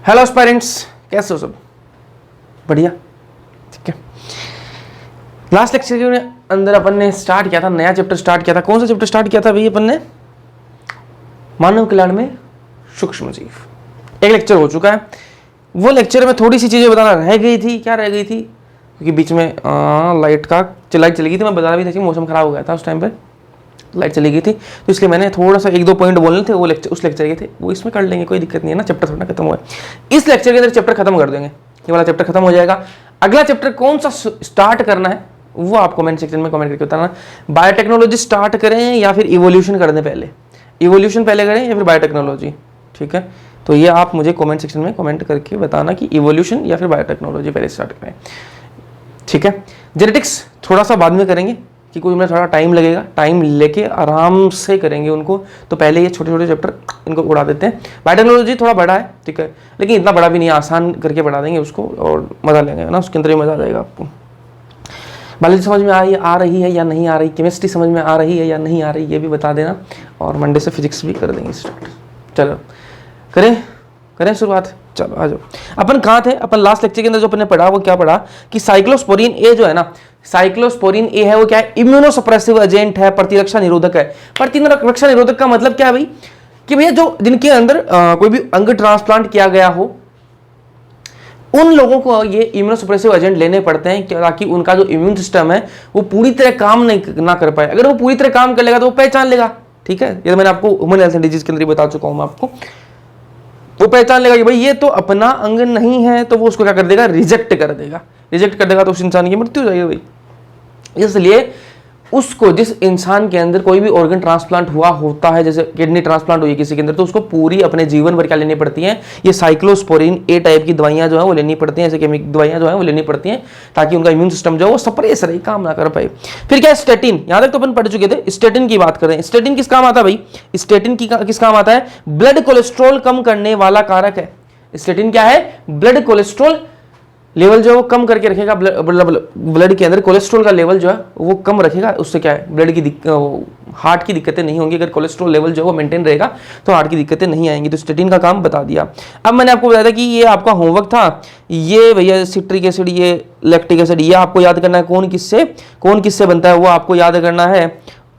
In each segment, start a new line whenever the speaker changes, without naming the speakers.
Hello parents, कैसे हो सब? बढ़िया, ठीक है। लास्ट लेक्चर के अंदर अपन ने स्टार्ट किया था, नया चैप्टर स्टार्ट किया था। कौन सा चैप्टर स्टार्ट किया था भाई अपन ने? मानव कल्याण में सूक्ष्म जीव। एक लेक्चर हो चुका है। वो लेक्चर में थोड़ी सी चीजें बताना रह गई थी। क्या रह गई थी? क्योंकि बीच में लाइट चली गई थी। मैं बता भी था कि मौसम खराब हो गया था, उस टाइम पे लाइट चली गई थी, तो इसलिए मैंने थोड़ा सा एक दो पॉइंट बोलने थे। वो लेक्चर उस लेक्चर के थे, वो इसमें कर लेंगे, कोई दिक्कत नहीं है ना। चैप्टर थोड़ा खत्म हुआ है, इस लेक्चर के अंदर चैप्टर खत्म कर देंगे। ये वाला चैप्टर खत्म हो जाएगा। अगला चैप्टर कौन सा स्टार्ट करना है वो आप कमेंट सेक्शन में कमेंट करके बताना। बायोटेक्नोलॉजी स्टार्ट करें या फिर इवोल्यूशन कर दें? पहले इवोल्यूशन पहले करें या फिर बायोटेक्नोलॉजी? ठीक है, तो ये आप मुझे कमेंट सेक्शन में कमेंट करके बताना कि इवोल्यूशन या फिर बायोटेक्नोलॉजी पहले स्टार्ट करें। ठीक है, जेनेटिक्स थोड़ा सा बाद में करेंगे कि कोई में थोड़ा टाइम लगेगा, टाइम लेके आराम से करेंगे उनको। तो पहले ये छोटे छोटे चैप्टर इनको उड़ा देते हैं। बायोटेक्नोलॉजी थोड़ा बड़ा है, ठीक है, लेकिन इतना बड़ा भी नहीं, आसान करके बढ़ा देंगे उसको और मजा लेंगे ना, उसके अंदर ही मजा आ जाएगा आपको। बायोलॉजी समझ में आ रही है या नहीं आ रही, केमिस्ट्री समझ में आ रही है या नहीं आ रही, ये भी बता देना। और मंडे से फिजिक्स भी कर देंगे स्टार्ट। चलो करें शुरुआत। चलो आ जाओ। अपन कहाँ थे? अपन लास्ट लेक्चर के अंदर जो अपन ने पढ़ा वो क्या पढ़ा कि साइक्लोस्पोरिन ए जो है ना, साइक्लोस्पोरिन ए है वो क्या है? इम्यूनोसप्रेसिव एजेंट है, प्रतिरक्षा निरोधक है। प्रतिरक्षा निरोधक का मतलब क्या है भाई? कि भैया जो जिनके अंदर कोई भी अंग ट्रांसप्लांट किया गया हो, उन लोगों को ये इम्यूनोसप्रेसिव एजेंट लेने पड़ते हैं ताकि उनका जो इम्यून सिस्टम है वो पूरी तरह काम ना कर पाए। अगर वो पूरी तरह काम कर लेगा तो वो पहचान लेगा। ठीक है, ये तो मैंने आपको ह्यूमन हेल्थ एंड डिजीज के अंदर बता चुका हूं मैं आपको। वो पहचान लेगा कि भाई ये तो अपना अंग नहीं है, तो वो उसको क्या कर देगा? रिजेक्ट कर देगा। रिजेक्ट कर देगा तो उस इंसान की मृत्यु हो जाएगी भाई। इसलिए उसको, जिस इंसान के अंदर कोई भी ऑर्गन ट्रांसप्लांट हुआ होता है, जैसे किडनी ट्रांसप्लांट हुई किसी के अंदर, तो उसको पूरी अपने जीवन भर क्या लेनी पड़ती है? ये साइक्लोस्पोरिन ए टाइप की दवाइयां जो है वो लेनी पड़ती हैं, ऐसे केमिकल दवाइयां जो है वो लेनी पड़ती हैं ताकि उनका इम्यून सिस्टम जो है वो सप्रेस रहे, काम ना कर पाए। फिर क्या है? स्टेटिन। यहां तक तो अपन पढ़ चुके थे। स्टेटिन की बात करें, स्टेटिन किस काम आता है भाई? स्टेटिन किस काम आता है? ब्लड कोलेस्ट्रॉल कम करने वाला कारक है। स्टेटिन क्या है? ब्लड कोलेस्ट्रॉल लेवल जो है वो कम करके रखेगा। ब्लड के अंदर कोलेस्ट्रॉल का लेवल जो है वो कम रखेगा। उससे क्या है? ब्लड की हार्ट की दिक्कतें नहीं होंगी। अगर कोलेस्ट्रॉल लेवल जो है वो मेंटेन रहेगा तो हार्ट की दिक्कतें नहीं आएंगी। तो स्टेटिन का काम बता दिया। अब मैंने आपको बताया था कि ये आपका होमवर्क था, ये भैया सिट्रिक एसिड, ये लैक्टिक एसिड, ये आपको याद करना है कौन किससे बनता है, वो आपको याद करना है।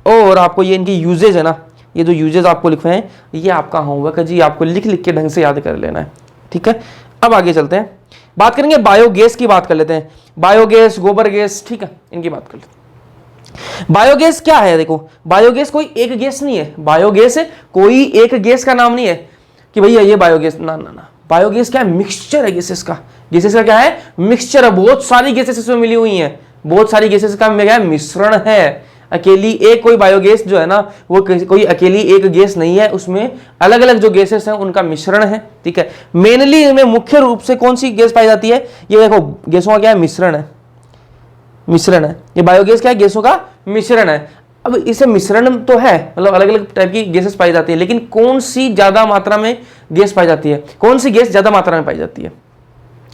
और आपको ये इनकी यूजेज है ना, ये जो यूजेज आपको लिखे हैं ये आपका होमवर्क है जी, आपको लिख लिख के ढंग से याद कर लेना है। ठीक है, अब आगे चलते हैं, बात करेंगे बायोगैस की। बात कर लेते हैं बायोगैस, गोबर गैस, ठीक है, इनकी बात कर लेते हैं। बायोगैस क्या है? देखो, बायोगैस कोई एक गैस नहीं है। बायोगैस कोई एक गैस का नाम नहीं है कि भैया ये बायोगैस, ना ना ना। बायोगैस क्या है? मिक्सचर है गैसेस का। गैसेस का क्या है? मिक्सचर है। बहुत सारी गैसेस इसमें मिली हुई हैं, बहुत सारी गैसेस का क्या है? मिश्रण है। अकेली एक कोई बायोगैस जो है ना, वो कोई अकेली एक गैस नहीं है, उसमें अलग अलग जो गैसेस हैं उनका मिश्रण है। ठीक है, मेनली इनमें मुख्य रूप से कौन सी गैस पाई जाती है? ये देखो, गैसों का क्या है? मिश्रण है। ये बायोगैस क्या है? गैसों का मिश्रण है। अब इसे मिश्रण तो है, मतलब अलग अलग टाइप की गैसेस पाई जाती है, लेकिन कौन सी ज्यादा मात्रा में गैस पाई जाती है? कौन सी गैस ज्यादा मात्रा में पाई जाती है?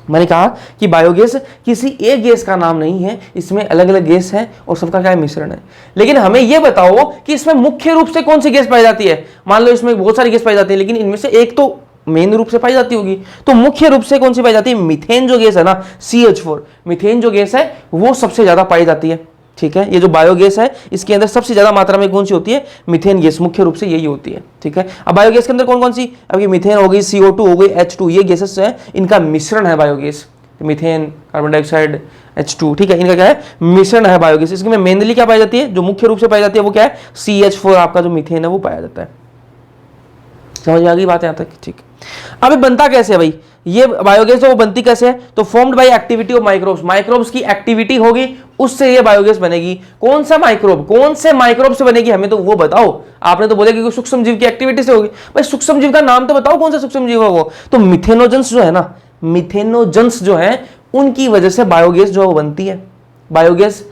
मैंने कहा कि बायोगैस किसी एक गैस का नाम नहीं है, इसमें अलग अलग गैस है और सबका क्या है? मिश्रण है। लेकिन हमें यह बताओ कि इसमें मुख्य रूप से कौन सी गैस पाई जाती है? मान लो इसमें बहुत सारी गैस पाई जाती है, लेकिन इनमें से एक तो मेन रूप से पाई जाती होगी, तो मुख्य रूप से कौन सी पाई जाती है? मीथेन जो गैस है ना, CH4, मीथेन जो गैस है वो सबसे ज्यादा पाई जाती है। ठीक है, ये जो बायोगैस है इसके अंदर सबसे ज्यादा मात्रा में कौन सी होती है? मीथेन गैस, मुख्य रूप से यही होती है। ठीक है, अब बायोगैस के अंदर कौन कौन सी? अब ये मीथेन हो गई, CO2 हो गई, H2, ये गैसेस है, इनका मिश्रण है biogas. Methane, carbon dioxide, H2, ठीक है, इनका क्या है? मिश्रण है बायोगैस। इसमें मेनली क्या पाई जाती है? जो मुख्य रूप से पाई जाती है वो क्या है? CH4, आपका जो मीथेन है वो पाया जाता है। समझ में आ गई बात यहां तक? ठीक। अब ये बनता कैसे है भाई? ये बायोगैस वो बनती कैसे है? तो formed by activity of microbes. Microbes की एक्टिविटी होगी, उससे ये बायोगैस बनेगी। कौन सा माइक्रोब? कौन से माइक्रोब से बनेगी? हमें तो वो बताओ। आपने तो बोला कि सूक्ष्म जीव की एक्टिविटी से होगी। भाई सूक्ष्म जीव का नाम तो बताओ, कौन सा सूक्ष्म जीव है वो? तो मिथेनोजेंस जो है ना, मिथेनोजेंस जो है उनकी वजह से बायोगैस जो है वो बनती है। बायोगैस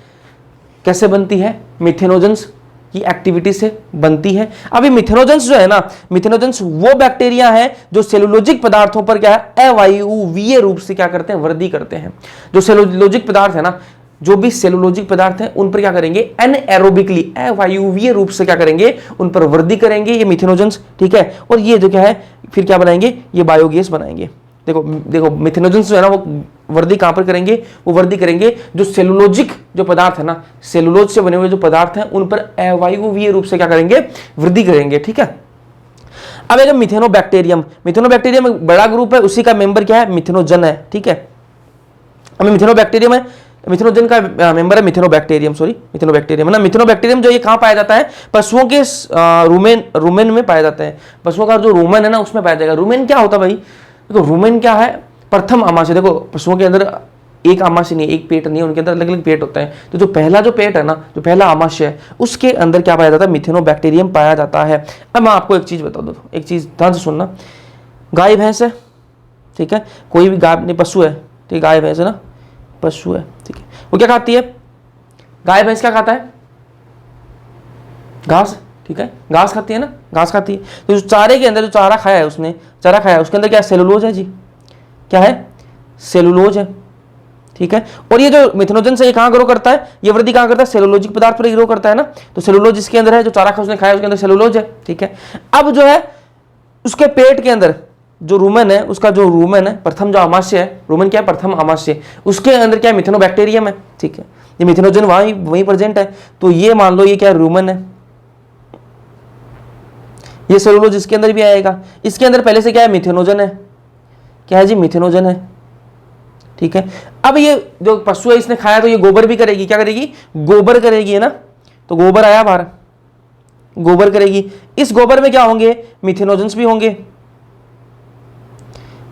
कैसे बनती है? मिथेनोजेंस की एक्टिविटी से बनती है। अभी मिथेनोजेंस जो है ना, मिथेनोजेंस वो बैक्टीरिया है जो सेलुलोजिक पदार्थों पर क्या है? अवायवीय रूप से क्या करते हैं? वृद्धि करते हैं। जो सेलुलोजिक पदार्थ है ना, जो भी सेलुलोजिक पदार्थ है उन पर क्या करेंगे? एनएरोबिकली, अवायवीय रूप से क्या करेंगे? उन पर वृद्धि करेंगे ये मिथेनोजेंस। ठीक है, और ये जो क्या है फिर क्या बनाएंगे? ये बायोगैस बनाएंगे। देखो देखो मिथेनोजेंस जो है ना वो वृद्धि कहां पर करेंगे, वो वृद्धि करेंगे जो सेलुलोजिक जो पदार्थ है ना, सेलुलोज से बने हुए जो पदार्थ हैं उन पर अवायवीय रूप से क्या करेंगे, वृद्धि करेंगे। ठीक है। अब एक मिथेनोबैक्टीरियम, मिथेनोबैक्टीरियम एक बड़ा ग्रुप है, उसी का मेंबर क्या है, मिथेनोजन है। ठीक है। अब मिथेनोबैक्टीरियम है, मिथेनोजन का मेंबर है मिथेनोबैक्टीरियम, सॉरी मिथेनोबैक्टीरियम है ना। मिथेनोबैक्टीरियम जो ये कहां पाया जाता है, पशुओं के रुमेन में पाया जाता है। पशुओं का जो रुमेन है ना उसमें पाया जाएगा। रुमेन क्या होता है भाई, देखो रुमेन क्या है, प्रथम आमाशय। देखो पशुओं के अंदर एक आमाशय नहीं, एक पेट नहीं है, उनके अंदर अलग अलग पेट होता है। तो जो पहला जो पेट है ना, जो पहला आमाशय है, उसके अंदर क्या पाया जाता है, मिथेनोबैक्टीरियम पाया जाता है। अब मैं आपको एक चीज बता दूं, एक चीज ध्यान से सुनना। गाय भैंस है, ठीक है, कोई भी गाय नहीं, पशु है, ठीक है, गाय भैंस है ना, पशु है, ठीक है, वो क्या खाती है, गाय भैंस क्या खाता है, घास, ठीक है, घास खाती है ना, घास खाती है। तो जो चारे के अंदर जो चारा खाया है उसने, चारा खाया है, उसके अंदर क्या सेलुलोज है जी, क्या है, सेलुलोज है। ठीक है। और ये जो मिथेनोजन से ये कहां ग्रो करता है, ये वृद्धि कहां करता है, सेलुलोजिक पदार्थ पर ग्रो करता है ना। तो सेलुलोज इसके अंदर है, जो चारा उसने खाया उसके अंदर सेलुलोज है। ठीक है। अब जो है उसके पेट के अंदर जो रूमेन है, उसका जो रूमेन है, प्रथम जो आमाशय है, रूमेन क्या है, प्रथम आमाशय, उसके अंदर क्या है, मिथेनोबैक्टीरियम है। ठीक है। ये मिथेनोजन वहीं प्रेजेंट है। तो ये मान लो ये क्या है, रूमेन है, ये सेलुलोज इसके अंदर भी आएगा। इसके अंदर पहले से क्या है, मिथेनोजन है, क्या है जी, मिथेनोजन है। ठीक है। अब ये जो पशु है इसने खाया तो ये गोबर भी करेगी, क्या करेगी, गोबर करेगी, है ना। तो गोबर आया बाहर, गोबर करेगी। इस गोबर में क्या होंगे, मिथेनोजेंस भी होंगे,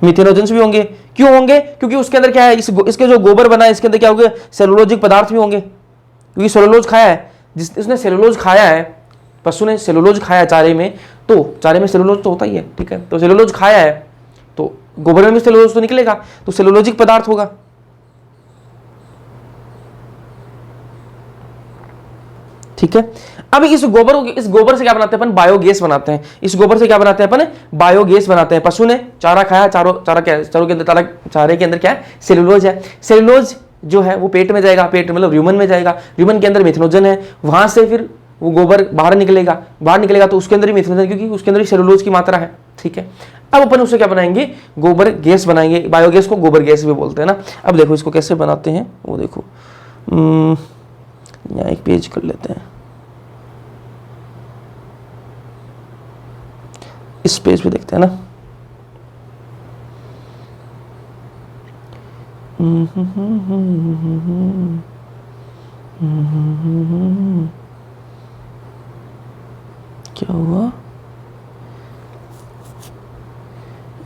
मिथेनोजेंस भी होंगे। क्यों होंगे, क्योंकि उसके अंदर क्या है, इसके जो गोबर बना है इसके अंदर क्या होंगे, सेलुलोजिक पदार्थ भी होंगे, क्योंकि सेलुलोज खाया है, जिसने सेलुलोज खाया है, पशु ने सेलुलोज खाया चारे में, तो चारे में सेलुलोज तो होता ही है। ठीक है। तो सेलुलोज खाया है तो गोबर में भी सेलुलोज तो निकलेगा, तो सेलुलोजिक पदार्थ होगा। ठीक है। अब इस गोबर से क्या बनाते हैं अपन, बायोगैस बनाते हैं। इस गोबर से क्या बनाते हैं अपन, बायोगैस बनाते हैं। पशु ने चारा खाया, चारे के अंदर क्या है, सेलुलोज है। सेलुलोज जो है वो पेट में जाएगा, पेट मतलब र्यूमन में जाएगा, र्यूमन के अंदर मिथेनोजन है, वहां से फिर वो गोबर बाहर निकलेगा तो उसके अंदर ही मिथेनोजन, क्योंकि उसके अंदर ही सेलुलोज की मात्रा है। ठीक है। अब अपन उससे क्या बनाएंगे, गोबर गैस बनाएंगे। बायोगैस को गोबर गैस भी बोलते हैं ना। अब देखो इसको कैसे बनाते हैं, वो देखो, यहाँ एक पेज कर लेते हैं, इस पेज पे देखते हैं ना। क्या हुआ,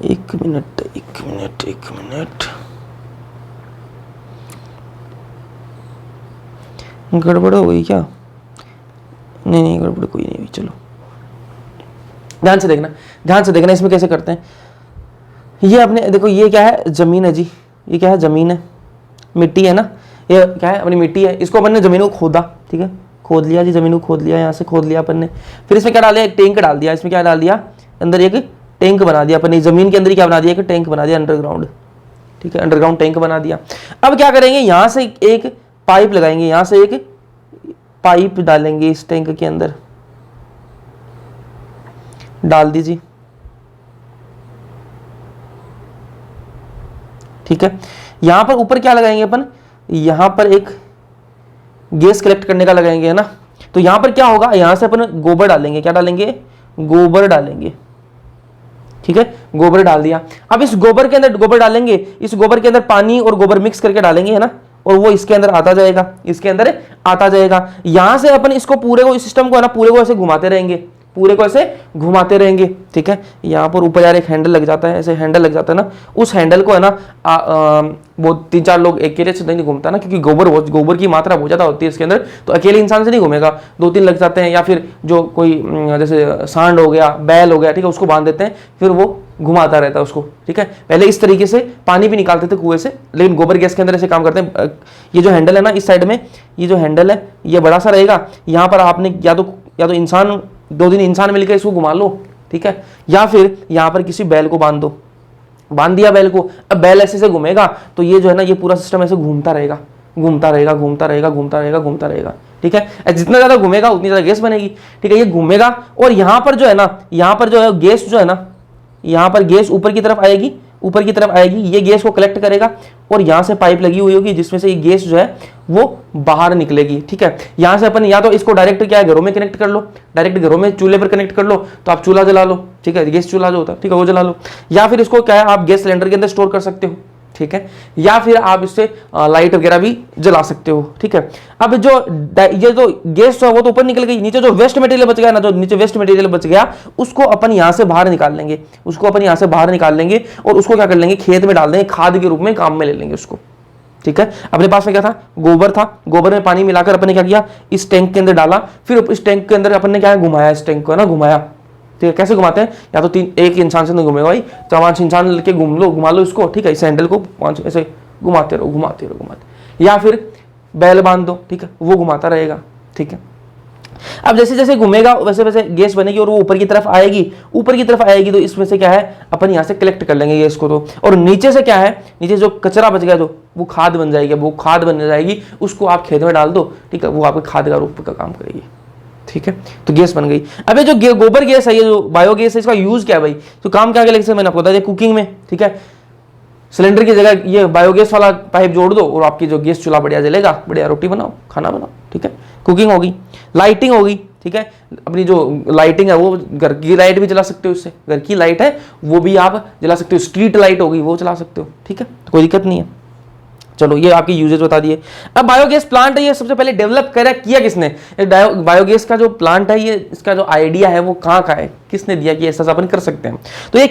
एक मिनट, गड़बड़ हो गई क्या, नहीं गड़बड़ कोई नहीं हुई। चलो ध्यान से देखना इसमें कैसे करते हैं। ये अपने देखो, ये क्या है, जमीन है जी, ये क्या है, जमीन है, मिट्टी है ना, ये क्या है, अपनी मिट्टी है। इसको अपन ने जमीन को खोदा, ठीक है, खोद लिया जी, जमीन को खोद लिया, यहाँ से खोद लिया अपन ने। फिर इसमें क्या डाल दिया, एक टैंक डाल दिया। इसमें क्या डाल दिया, अंदर एक टैंक बना दिया अपन ने, जमीन के अंदर क्या बना दिया, एक टैंक बना दिया अंडरग्राउंड। ठीक है, अंडरग्राउंड टैंक बना दिया। अब क्या करेंगे, यहाँ से एक पाइप लगाएंगे, यहाँ से एक पाइप डालेंगे इस टैंक के अंदर, डाल दीजिए। ठीक है। यहां पर ऊपर क्या लगाएंगे अपन, यहां पर एक गैस कलेक्ट करने का लगाएंगे, है ना। तो यहां पर क्या होगा, यहां से अपन गोबर डालेंगे, क्या डालेंगे, गोबर डालेंगे। ठीक है, गोबर डाल दिया। अब इस गोबर के अंदर गोबर डालेंगे, इस गोबर के अंदर पानी और गोबर मिक्स करके डालेंगे, है ना, और वो इसके अंदर आता जाएगा, इसके अंदर आता जाएगा। यहां से अपन इसको पूरे को, इस सिस्टम को है ना, पूरे को ऐसे घुमाते रहेंगे, पूरे को ऐसे घुमाते रहेंगे। ठीक है। यहाँ पर ऊपर यार एक हैंडल लग जाता है, ऐसे हैंडल लग जाता है ना, उस हैंडल को है ना वो 3-4 लोग अकेले से नहीं घूमता ना, क्योंकि गोबर की मात्रा बहुत ज़्यादा होती है इसके अंदर, तो अकेले इंसान से नहीं घूमेगा, 2-3 लग जाते हैं, या फिर जो कोई जैसे सांड हो गया, बैल हो गया, ठीक है, उसको बांध देते हैं, फिर वो घुमाता रहता है उसको। ठीक है। पहले इस तरीके से पानी भी निकालते थे कुएं से, लेकिन गोबर गैस के अंदर ऐसे काम करते हैं। ये जो हैंडल है ना, इस साइड में ये जो हैंडल है ये बड़ा सा रहेगा, यहाँ पर आपने या तो इंसान 2-3 इंसान मिलकर इसको घुमा लो, ठीक है, या फिर यहाँ पर किसी बैल को बांध दो, बांध दिया बैल को। अब बैल ऐसे से घूमेगा तो ये जो है ना, ये पूरा सिस्टम ऐसे घूमता रहेगा, घूमता रहेगा, घूमता रहेगा, घूमता रहेगा, घूमता रहेगा। ठीक है। जितना ज्यादा घूमेगा उतनी ज्यादा गैस बनेगी। ठीक है, ये घूमेगा और यहाँ पर जो है ना, यहाँ पर जो है गैस जो है ना, यहाँ पर गैस ऊपर की तरफ आएगी ऊपर की तरफ आएगी, ये गैस को कलेक्ट करेगा और यहाँ से पाइप लगी हुई होगी जिसमें से ये गैस जो है वो बाहर निकलेगी। ठीक है, यहाँ से अपन या तो इसको डायरेक्ट क्या है घरों में कनेक्ट कर लो, डायरेक्ट घरों में चूल्हे पर कनेक्ट कर लो, तो आप चूल्हा जला लो। ठीक है, गैस चूल्हा जो होता है, ठीक है, वो जला लो। या फिर इसको क्या है आप गैस सिलेंडर के अंदर स्टोर कर सकते हो। ठीक है, या फिर आप इससे लाइट वगैरह भी जला सकते हो। ठीक है, अब ये जो गैस है वो तो ऊपर निकल गई, नीचे जो वेस्ट मटेरियल बच गया ना, जो नीचे वेस्ट मटेरियल बच गया उसको अपन यहां से बाहर निकाल लेंगे, उसको अपन यहां से बाहर निकाल लेंगे और उसको क्या कर लेंगे खेत में डाल देंगे, खाद के रूप में काम में ले लेंगे उसको। ठीक है, अपने पास में क्या था, गोबर था, गोबर में पानी मिलाकर अपन ने क्या किया, इस टैंक के अंदर डाला, फिर इस टैंक के अंदर अपन ने क्या घुमाया, इस टैंक को है ना घुमाया। ठीक है, कैसे घुमाते हैं, या तो एक इंसान से नहीं घूमेगा भाई, 5 इंसान लेके घुमा लो इसको। ठीक है, इस हैंडल को 5 ऐसे घुमाते रहो, या फिर बैल बांध दो। ठीक है, वो घुमाता रहेगा। ठीक है, अब जैसे जैसे घूमेगा वैसे वैसे गैस बनेगी और वो ऊपर की तरफ आएगी, तो इसमें से क्या है अपन यहाँ से कलेक्ट कर लेंगे गैस को, तो और नीचे से क्या है, नीचे जो कचरा बच गया जो वो खाद बन जाएगी, उसको आप खेत में डाल दो। ठीक है, वो आपके खाद का रूप का काम करेगी। ठीक है, तो गैस बन गई। अब ये जो गोबर गैस है, ये जो बायोगैस है, इसका यूज क्या है भाई, तो काम क्या करेगा मैंने आपको बताया, कुकिंग में। ठीक है, सिलेंडर की जगह ये बायोगैस वाला पाइप जोड़ दो और आपकी जो गैस चूल्हा बढ़िया जलेगा, बढ़िया रोटी बनाओ, खाना बनाओ। ठीक है, कुकिंग होगी, लाइटिंग होगी। ठीक है, अपनी जो लाइटिंग है वो घर की लाइट भी जला सकते हो, इससे घर की लाइट है वो भी आप जला सकते हो, स्ट्रीट लाइट होगी वो चला सकते हो। ठीक है, तो कोई दिक्कत नहीं है। चलो ये आपकी यूजेज बता दिए। अब बायोगैस प्लांट है, ये सबसे पहले डेवलप किया किसने, बायोगैस का जो प्लांट है, ये इसका जो आइडिया है वो कहाँ का है, किसने दिया कि ऐसा अपन कर सकते हैं, तो ये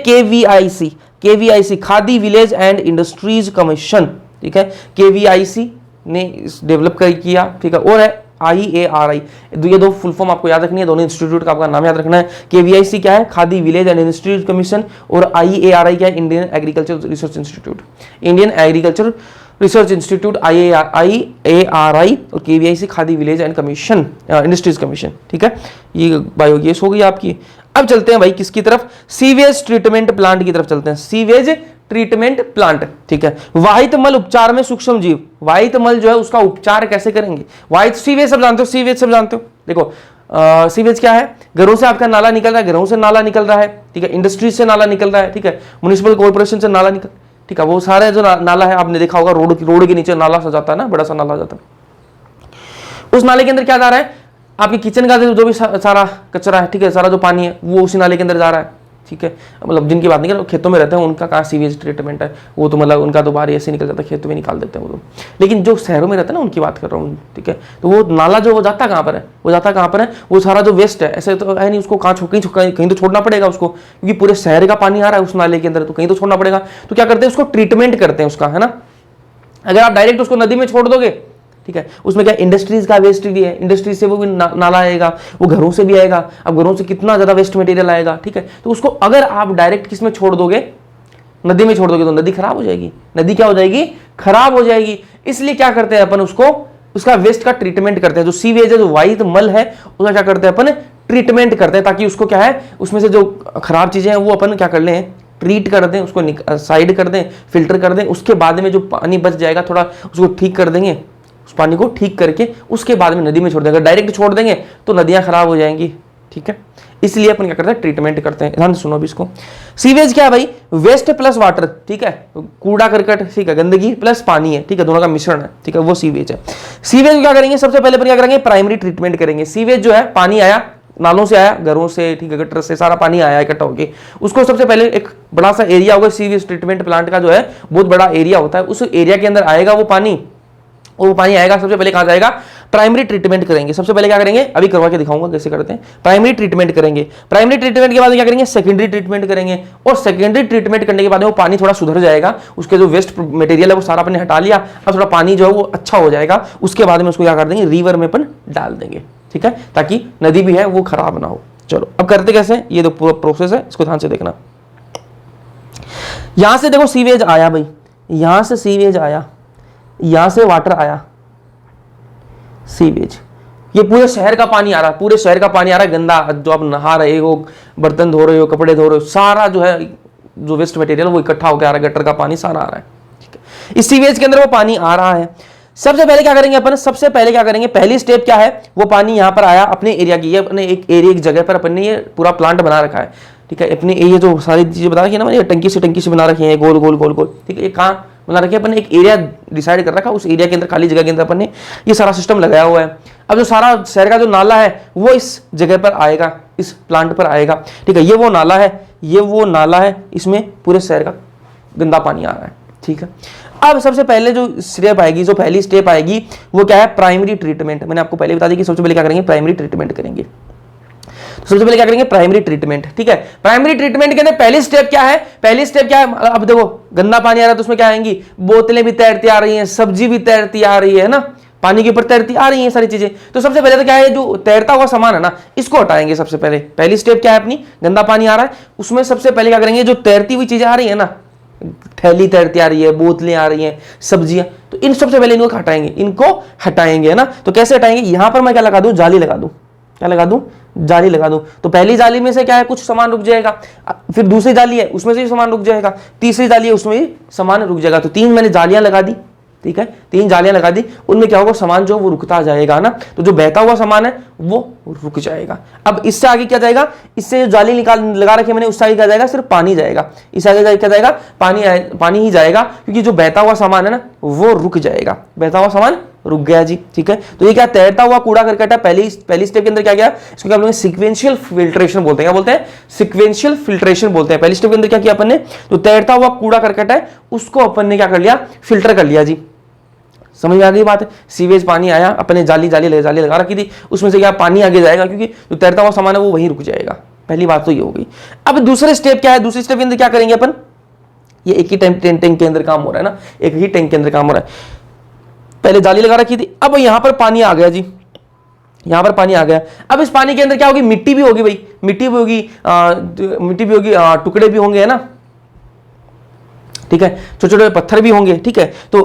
KVIC khadi village and industries commission. ठीक है, KVIC ने डेवलप किया। ठीक है, और है IARI, ये 2 फुल फॉर्म आपको याद रखनी है, दोनों इंस्टीट्यूट का आपका नाम याद रखना है। KVIC क्या है, khadi village and industries commission, और IARI क्या है, Indian agriculture research institute, IARI और KVIC khadi village and commission industries commission. ठीक है, ये बायोगैस हो गई आपकी। अब चलते हैं भाई किसकी तरफ, सीवेज ट्रीटमेंट प्लांट की तरफ चलते हैं। Sewage treatment plant. ठीक है, वाहित मल उपचार में सूक्ष्म जीव, वाहित मल जो है उसका उपचार कैसे करेंगे, वाहित सीवेज सब जानते हो, देखो सीवेज क्या है, घरों से आपका नाला निकल रहा है, ठीक है, इंडस्ट्रीज से नाला निकल रहा है, ठीक है, म्युनिसिपल कॉर्पोरेशन से नाला निकल, ठीक है, वो सारे जो नाला है आपने देखा होगा, रोड के नीचे नाला सा जाता है ना, बड़ा सा नाला जाता है, उस नाले के अंदर क्या जा रहा है, आपकी किचन का जो भी सारा कचरा है, ठीक है, सारा जो पानी है वो उसी नाले के अंदर जा रहा है। ठीक है, मतलब जिनकी बात नहीं कर, खेतों में रहते हैं उनका कहाँ सीवेज ट्रीटमेंट है, वो तो मतलब उनका तो बाहर ऐसे निकल जाता है, खेतों में निकाल देते हैं वो तो, लेकिन जो शहरों में रहते हैं ना उनकी बात कर रहा हूँ। ठीक है, तो वो नाला जो वो जाता कहाँ पर है, वो सारा जो वेस्ट है, ऐसे तो है नहीं, उसको कहीं तो छोड़ना पड़ेगा उसको, क्योंकि पूरे शहर का पानी आ रहा है उस नाले के अंदर, तो कहीं तो छोड़ना पड़ेगा। तो क्या करते हैं, उसको ट्रीटमेंट करते हैं उसका, है ना। अगर आप डायरेक्ट उसको नदी में छोड़ दोगे, ठीक है, उसमें क्या इंडस्ट्रीज का वेस्ट भी है, इंडस्ट्रीज से वो भी नाला आएगा, वो घरों से भी आएगा, अब घरों से कितना ज्यादा वेस्ट मटेरियल आएगा। ठीक है, तो उसको अगर आप डायरेक्ट किस में छोड़ दोगे, नदी में छोड़ दोगे, तो नदी खराब हो जाएगी, नदी क्या हो जाएगी, खराब हो जाएगी। इसलिए क्या करते हैं अपन, उसका वेस्ट का ट्रीटमेंट करते हैं, जो सीवेज है, जो वाहित मल है, उसका क्या करते हैं अपन, ट्रीटमेंट करते हैं, ताकि उसको क्या है, उसमें से जो खराब चीजें हैं वो अपन क्या कर लें, ट्रीट कर दें, उसको साइड कर दें, फिल्टर कर दें, उसके बाद में जो पानी बच जाएगा थोड़ा उसको ठीक कर देंगे, उस पानी को ठीक करके उसके बाद में नदी में छोड़ देंगे। डायरेक्ट छोड़ देंगे तो नदियां खराब हो जाएंगी। ठीक है, इसलिए अपन क्या करते हैं, ट्रीटमेंट करते हैं। ध्यान से सुनो अभी इसको। सीवेज क्या है भाई, वेस्ट प्लस वाटर, ठीक है, कूड़ा करकट, ठीक है, गंदगी प्लस पानी है, ठीक है, दोनों का मिश्रण है, ठीक है, वो सीवेज है। सीवेज क्या करेंगे, सबसे पहले अपन क्या करेंगे, प्राइमरी ट्रीटमेंट करेंगे। सीवेज जो है, पानी आया, नालों से आया, घरों से, ठीक है, गटर से, सारा पानी आया इकट्ठा होके, उसको सबसे पहले एक बड़ा सा एरिया होगा, सीवेज ट्रीटमेंट प्लांट का जो है बहुत बड़ा एरिया होता है, उस एरिया के अंदर आएगा वो पानी, और वो पानी आएगा सबसे पहले कहां जाएगा, प्राइमरी ट्रीटमेंट करेंगे। सबसे पहले क्या करेंगे, अभी करवा के दिखाऊंगा कैसे करते हैं। प्राइमरी ट्रीटमेंग करेंगे, प्राइमरी ट्रीटमेंट के बाद क्या करेंगे, सेकेंडरी ट्रीटमेंट करेंगे, और सेकेंडरी ट्रीटमेंट करने के बाद वो पानी थोड़ा सुधर जाएगा, उसके जो वेस्ट मटेरियल है वो सारा अपने हटा लिया, अब थोड़ा पानी जो है वो अच्छा हो जाएगा, उसके बाद में उसको क्या कर देंगे, रिवर में अपन डाल देंगे, ठीक है, ताकि नदी भी है वो खराब ना हो। चलो अब करते कैसे, ये तो पूरा प्रोसेस है, इसको ध्यान से देखना। यहां से देखो सीवेज आया भाई, यहां से सीवेज आया, यहां से वाटर आया, सीवेज, ये पूरे शहर का पानी आ रहा है, पूरे शहर का पानी आ रहा है गंदा, जो आप नहा रहे हो, बर्तन धो रहे हो, कपड़े धो रहे हो, सारा जो है जो वेस्ट मटेरियल वो इकट्ठा होकर आ रहा है, गटर का पानी सारा आ रहा है, ठीक है। इस सीवेज के अंदर वो पानी आ रहा है। सबसे पहले क्या करेंगे अपन, सबसे पहले क्या करेंगे, पहली स्टेप क्या है, वो पानी यहां पर आया अपने एरिया की, ये अपने एक एरिया, एक जगह पर अपन ने ये पूरा प्लांट बना रखा है, ठीक है। अपनी ये जो सारी चीजें बता रखी है ना मैंने, टंकी से बना रखी है, गोल गोल गोल गोल, ठीक है। ये कहाँ बना रखे अपन ने, एक एरिया डिसाइड कर रखा, उस एरिया के अंदर, खाली जगह के अंदर अपन ने ये सारा सिस्टम लगाया हुआ है। अब जो सारा शहर का जो नाला है वो इस जगह पर आएगा, इस प्लांट पर आएगा, ठीक है। ये वो नाला है, ये वो नाला है, इसमें पूरे शहर का गंदा पानी आ रहा है, ठीक है। अब सबसे पहले जो स्टेप आएगी, जो पहली स्टेप आएगी वो क्या है, प्राइमरी ट्रीटमेंट। मैंने आपको पहले बता दी कि सबसे पहले क्या करेंगे, प्राइमरी ट्रीटमेंट करेंगे। तो सबसे पहले क्या करेंगे, प्राइमरी ट्रीटमेंट, ठीक है। प्राइमरी ट्रीटमेंट के अंदर पहली स्टेप क्या है, पहली स्टेप क्या है, अब देखो गंदा पानी आ रहा है तो उसमें क्या आएंगी, बोतलें भी तैरती आ रही हैं, सब्जी भी तैरती आ रही है ना, पानी के ऊपर तैरती आ रही है सारी चीजें। तो सबसे पहले तो क्या है, जो तैरता हुआ सामान है ना, इसको हटाएंगे सबसे पहले। पहली स्टेप क्या है अपनी, गंदा पानी आ रहा है, उसमें सबसे पहले क्या करेंगे, जो तैरती हुई चीजें आ रही है ना, थैली तैरती आ रही है, बोतलें आ रही हैं, सब्जियां, तो इन सबसे पहले इनको हटाएंगे, इनको हटाएंगे, है ना। तो कैसे हटाएंगे, यहां पर मैं क्या लगा दूं, जाली लगा दूं, क्या लगा दूं, जाली लगा दूं। तो पहली जाली में से क्या है, कुछ सामान रुक जाएगा, फिर दूसरी जाली है उसमें से भी सामान रुक जाएगा, तीसरी जाली है उसमें भी सामान रुक जाएगा। तो 3 मैंने जालियां लगा दी, ठीक है, 3 जालियां लगा दी, उनमें क्या होगा, सामान जो वो रुकता जाएगा ना, तो जो बहता हुआ सामान है वो रुक जाएगा। अब इससे आगे क्या जाएगा, इससे जो जाली निकाल लगा रखी मैंने, उससे आगे क्या जाएगा, सिर्फ पानी जाएगा। इससे आगे क्या जाएगा, पानी ही जाएगा, क्योंकि जो बहता हुआ सामान है ना वो रुक जाएगा, बहता हुआ सामान रुक गया जी, ठीक है। तो ये क्या, तैरता हुआ कूड़ा करकट है। पहली स्टेप के अंदर क्या किया, इसको क्या बोलते हैं, सीक्वेंशियल फिल्ट्रेशन बोलते हैं। क्या बोलते हैं, सीक्वेंशियल फिल्ट्रेशन बोलते हैं। पहली स्टेप के अंदर क्या किया अपन ने, तो तैरता हुआ कूड़ा करकट है उसको अपन ने क्या कर लिया, फिल्टर कर लिया जी। समझ में आ गई बात है, सीवेज पानी आया, अपने जाली लगा रखी थी, उसमें से क्या पानी आगे जाएगा, क्योंकि जो तैरता हुआ सामान है वो वहीं रुक जाएगा। पहली बात तो ये हो गई। अब दूसरे स्टेप क्या है, दूसरे स्टेप के अंदर क्या करेंगे अपन, ये एक ही टैंक के अंदर काम हो रहा है ना, एक ही टैंक के अंदर काम हो रहा है। पहले जाली लगा रखी थी, अब यहां पर पानी आ गया जी, यहां पर पानी आ गया। अब इस पानी के अंदर क्या होगी, मिट्टी भी होगी भाई, मिट्टी भी होगी, टुकड़े भी होंगे, है ना, ठीक है, छोटे छोटे पत्थर भी होंगे, ठीक है। तो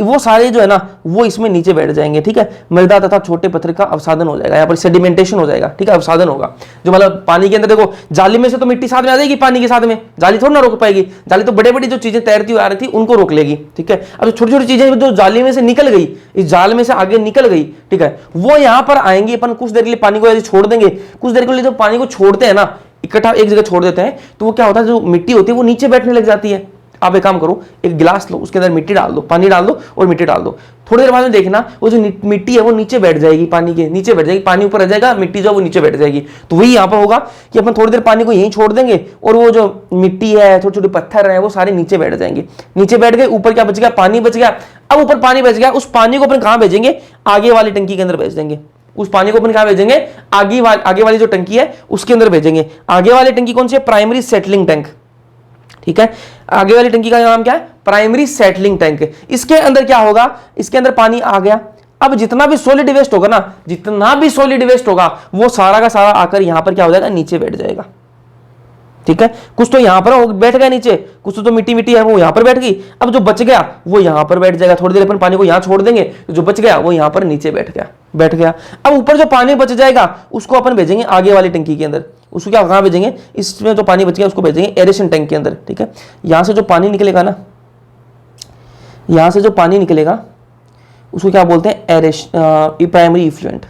वो सारे जो है ना वो इसमें नीचे बैठ जाएंगे, ठीक है। मृदा तथा छोटे पत्थर का अवसादन हो जाएगा, यहाँ पर सेडिमेंटेशन हो जाएगा, ठीक है, अवसादन होगा। जो मतलब पानी के अंदर देखो, जाली में से तो मिट्टी साथ में आ जाएगी, पानी के साथ में जाली थोड़ा ना रोक पाएगी, जाली तो बड़े बड़ी जो चीजें तैरती हुई आ रही थी उनको रोक लेगी, ठीक है। अब छोटी छोटी चीजें जो जाली में से निकल गई, इस जाल में से आगे निकल गई, ठीक है, वो यहाँ पर आएंगी। अपन कुछ देर के लिए पानी को ऐसे छोड़ देंगे, कुछ देर के लिए जब पानी को छोड़ते हैं ना, इकट्ठा एक जगह छोड़ देते हैं, तो वो क्या होता है, जो मिट्टी होती है वो नीचे बैठने लग जाती है। आप एक काम करो, एक गिलास लो, उसके अंदर मिट्टी डाल दो, पानी डाल दो और मिट्टी डाल दो। थोड़ी देर बाद में देखना वो जो मिट्टी है वो नीचे बैठ जाएगी, पानी के नीचे बैठ जाएगी, पानी ऊपर रह जाएगा, मिट्टी जो वो नीचे बैठ जाएगी। तो वही यहाँ पर होगा कि अपन थोड़ी देर पानी को यहीं छोड़ देंगे और वो जो मिट्टी है, छोटे छोटे पत्थर है, वो सारे नीचे बैठ जाएंगे। नीचे बैठ गए, ऊपर क्या बच गया, पानी बच गया। अब ऊपर पानी बच गया, उस पानी को अपन कहाँ भेजेंगे, आगे वाली टंकी के अंदर भेज देंगे। उस पानी को अपन कहाँ भेजेंगे, आगे वाली जो टंकी है उसके अंदर भेजेंगे। आगे वाली टंकी कौन सी है, प्राइमरी सेटलिंग टैंक, ठीक है। आगे वाली टंकी का नाम क्या है, प्राइमरी सेटलिंग टैंक। इसके अंदर क्या होगा, इसके अंदर पानी आ गया। अब जितना भी सॉलिड वेस्ट होगा ना, जितना भी सॉलिड वेस्ट होगा वो सारा का सारा आकर यहां पर क्या हो जाएगा, नीचे बैठ जाएगा, ठीक है। कुछ तो यहां पर बैठ गया नीचे, कुछ तो मिट्टी है वो यहां पर बैठ गई। अब जो बच गया वो यहां पर बैठ जाएगा। थोड़ी देर अपन पानी को यहां छोड़ देंगे, तो जो बच गया वो यहां पर नीचे बैठ गया। अब ऊपर जो पानी बच जाएगा उसको अपन भेजेंगे आगे वाली टंकी के अंदर। उसको क्या कहां भेजेंगे, इसमें जो पानी बच गया उसको भेजेंगे एरेशन टैंक के अंदर, ठीक है। यहां से जो पानी निकलेगा ना, यहां से जो पानी निकलेगा उसको क्या बोलते हैं, प्राइमरी इफ्लुएंट,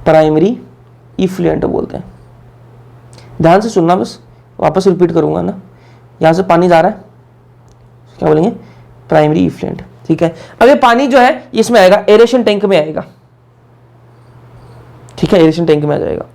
प्राइमरी इफ्लुएंट बोलते हैं। ध्यान से सुनना, बस वापस रिपीट करूंगा ना। यहां से पानी जा रहा है, क्या बोलेंगे, प्राइमरी इफ्लुएंट, ठीक है। अब ये पानी जो है इसमें आएगा, एरेशन टैंक में आएगा, ठीक है, एरेशन टैंक में आ जाएगा।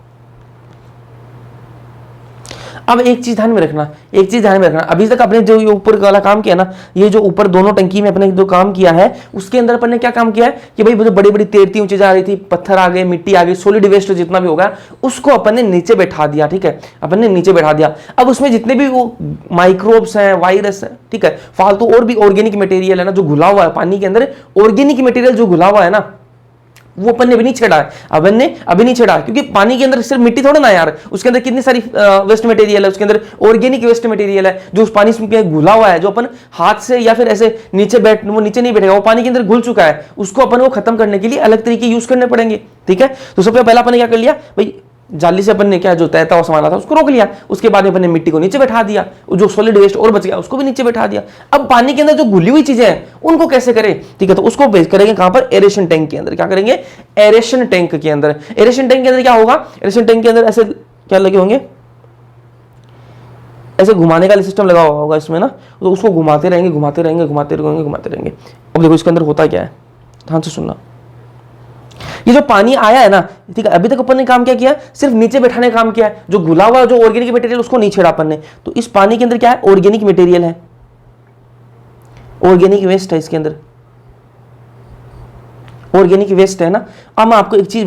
अब एक चीज ध्यान में रखना, अभी तक अपने जो ये ऊपर वाला काम किया ना, ये जो ऊपर दोनों टंकी में अपने जो काम किया है उसके अंदर अपन ने क्या काम किया है कि भाई जो बड़ी बड़ी तैरती हुई चीजें आ रही थी, पत्थर आ गए, मिट्टी आ गई, सॉलिड वेस्ट जितना भी होगा उसको अपन ने नीचे बैठा दिया, ठीक है, अपन ने नीचे बैठा दिया। अब उसमें जितने भी वो माइक्रोब्स हैं, वायरस है, ठीक है, फालतू और भी ऑर्गेनिक मटेरियल है ना जो घुला हुआ है पानी के अंदर, ऑर्गेनिक मटेरियल जो घुला हुआ है ना वो अपन ने अभी नहीं छेड़ा है, अभी नहीं छेड़ा, क्योंकि पानी के अंदर सिर्फ मिट्टी थोड़ा ना यार, उसके अंदर कितनी सारी वेस्ट मटेरियल है, उसके अंदर ऑर्गेनिक वेस्ट मटेरियल है जो उस पानी में घुला हुआ है, जो अपन हाथ से या फिर ऐसे वो नीचे नहीं बैठेगा, वो पानी के अंदर घुल चुका है, उसको अपन को खत्म करने के लिए अलग तरीके यूज करने पड़ेंगे, ठीक है। तो सबसे पहला अपन ने क्या कर लिया भाई, जाली से अपन ने क्या जो तैरता हुआ सामान था उसको रोक लिया, उसके बाद अपन ने मिट्टी को नीचे बैठा दिया, जो सॉलिड वेस्ट और बच गया उसको भी नीचे बैठा दिया। अब पानी के अंदर जो घुली हुई चीजें हैं उनको कैसे करें, ठीक है, तो उसको भेज करेंगे कहां पर, एरेशन टैंक के अंदर। क्या करेंगे, एरेशन टैंक के अंदर। एरेशन टैंक के अंदर क्या होगा, एरेशन टैंक के अंदर ऐसे क्या लगे होंगे, ऐसे घुमाने का सिस्टम लगा हुआ होगा इसमें ना, तो उसको घुमाते रहेंगे घुमाते रहेंगे घुमाते रहेंगे घुमाते रहेंगे। अब देखो इसके अंदर होता क्या है, ध्यान से सुनना। ये जो पानी आया है ना, ठीक है, अभी तक अपन ने काम क्या किया, सिर्फ नीचे बैठाने का काम किया है। जो घुला हुआ जो ऑर्गेनिक मटेरियल उसको नहीं छेड़ा अपन ने। तो इस पानी के अंदर क्या है, ऑर्गेनिक मटेरियल है, ऑर्गेनिक वेस्ट है इसके अंदर, ऑर्गेनिक वेस्ट है ना। अब मैं आपको एक चीज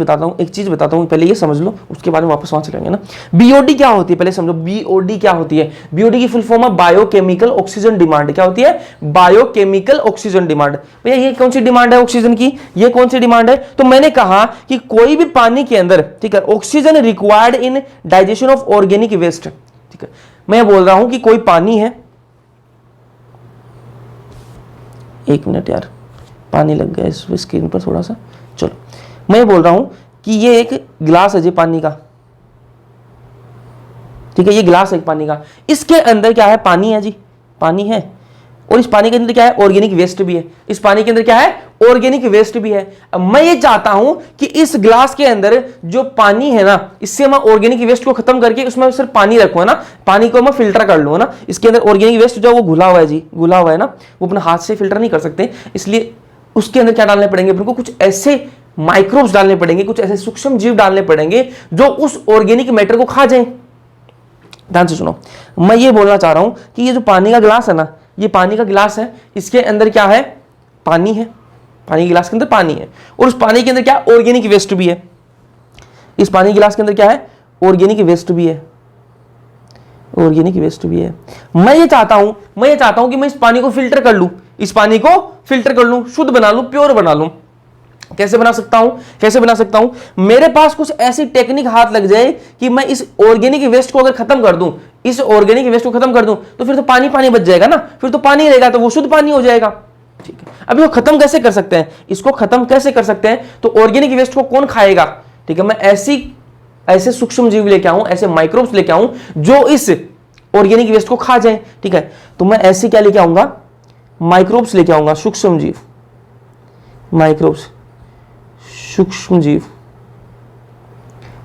बताता हूं, पहले ये समझ लो, उसके बाद में वापस वहां चलेंगे ना। बीओडी क्या होती है पहले समझो। बीओडी क्या होती है, बीओडी की फुल फॉर्म है बायोकेमिकल ऑक्सीजन डिमांड। क्या होती है, बायोकेमिकल ऑक्सीजन डिमांड। भैया ये कौन सी डिमांड है ऑक्सीजन की, ये कौन सी डिमांड है। तो मैंने कहा कि कोई भी पानी के अंदर, ठीक है, oxygen required in digestion of organic waste, ठीक है। मैं बोल रहा हूं कि कोई पानी है, एक मिनट यार, पानी लग गया इस स्क्रीन पर थोड़ा सा। चलो, मैं बोल रहा हूं कि ये एक गिलास है जी पानी का, ठीक है, ये गिलास है पानी का। इसके अंदर क्या है, पानी है जी, पानी है। और इस पानी के अंदर क्या है, ऑर्गेनिक वेस्ट भी है। इस पानी के अंदर क्या है, ऑर्गेनिक वेस्ट भी है। अब मैं ये चाहता हूं कि इस गिलास के अंदर जो पानी है ना, इससे मैं ऑर्गेनिक वेस्ट को खत्म करके उसमें सिर्फ पानी रखूं ना, पानी को मैं फिल्टर कर लूं ना। इसके अंदर ऑर्गेनिक वेस्ट जो वो घुला हुआ है जी, घुला हुआ है ना, वो अपने हाथ से फिल्टर नहीं कर सकते, इसलिए उसके अंदर क्या डालने पड़ेंगे अपने को, कुछ ऐसे माइक्रोब्स डालने पड़ेंगे, कुछ ऐसे सूक्ष्म जीव डालने पड़ेंगे जो उस ऑर्गेनिक मैटर को खा जाएं। ध्यान से सुनो, मैं ये बोलना चाह रहा हूं कि ये जो पानी का गिलास है ना, ये पानी का गिलास है, इसके अंदर क्या है, पानी है, पानी गिलास के अंदर पानी है, और उस पानी के अंदर क्या, ऑर्गेनिक वेस्ट भी है। इस पानी गिलास के अंदर क्या है, ऑर्गेनिक वेस्ट भी है, ऑर्गेनिक वेस्ट भी है। मैं ये चाहता हूं कि मैं इस पानी को फिल्टर कर लूं, इस पानी को फिल्टर कर लूं, शुद्ध बना लूं, प्योर बना लूं। कैसे बना सकता हूं, मेरे पास कुछ ऐसी टेक्निक हाथ लग जाए कि मैं इस ऑर्गेनिक वेस्ट को अगर खत्म कर दूं, इस ऑर्गेनिक वेस्ट को खत्म कर दूं, तो फिर तो पानी पानी बच जाएगा ना, फिर तो पानी रहेगा, तो वो शुद्ध पानी हो जाएगा। ठीक है, अब इसको खत्म कैसे कर सकते हैं, इसको खत्म कैसे कर सकते हैं, तो ऑर्गेनिक वेस्ट को कौन खाएगा। ठीक है, मैं ऐसे सूक्ष्म जीव लेके आऊं, ऐसे माइक्रोब्स लेके आऊं जो इस ऑर्गेनिक वेस्ट को खा जाए। ठीक है, तो मैं ऐसे क्या लेके आऊंगा, माइक्रोब्स लेके आऊंगा, सूक्ष्म जीव, माइक्रोब्स, सूक्ष्म जीव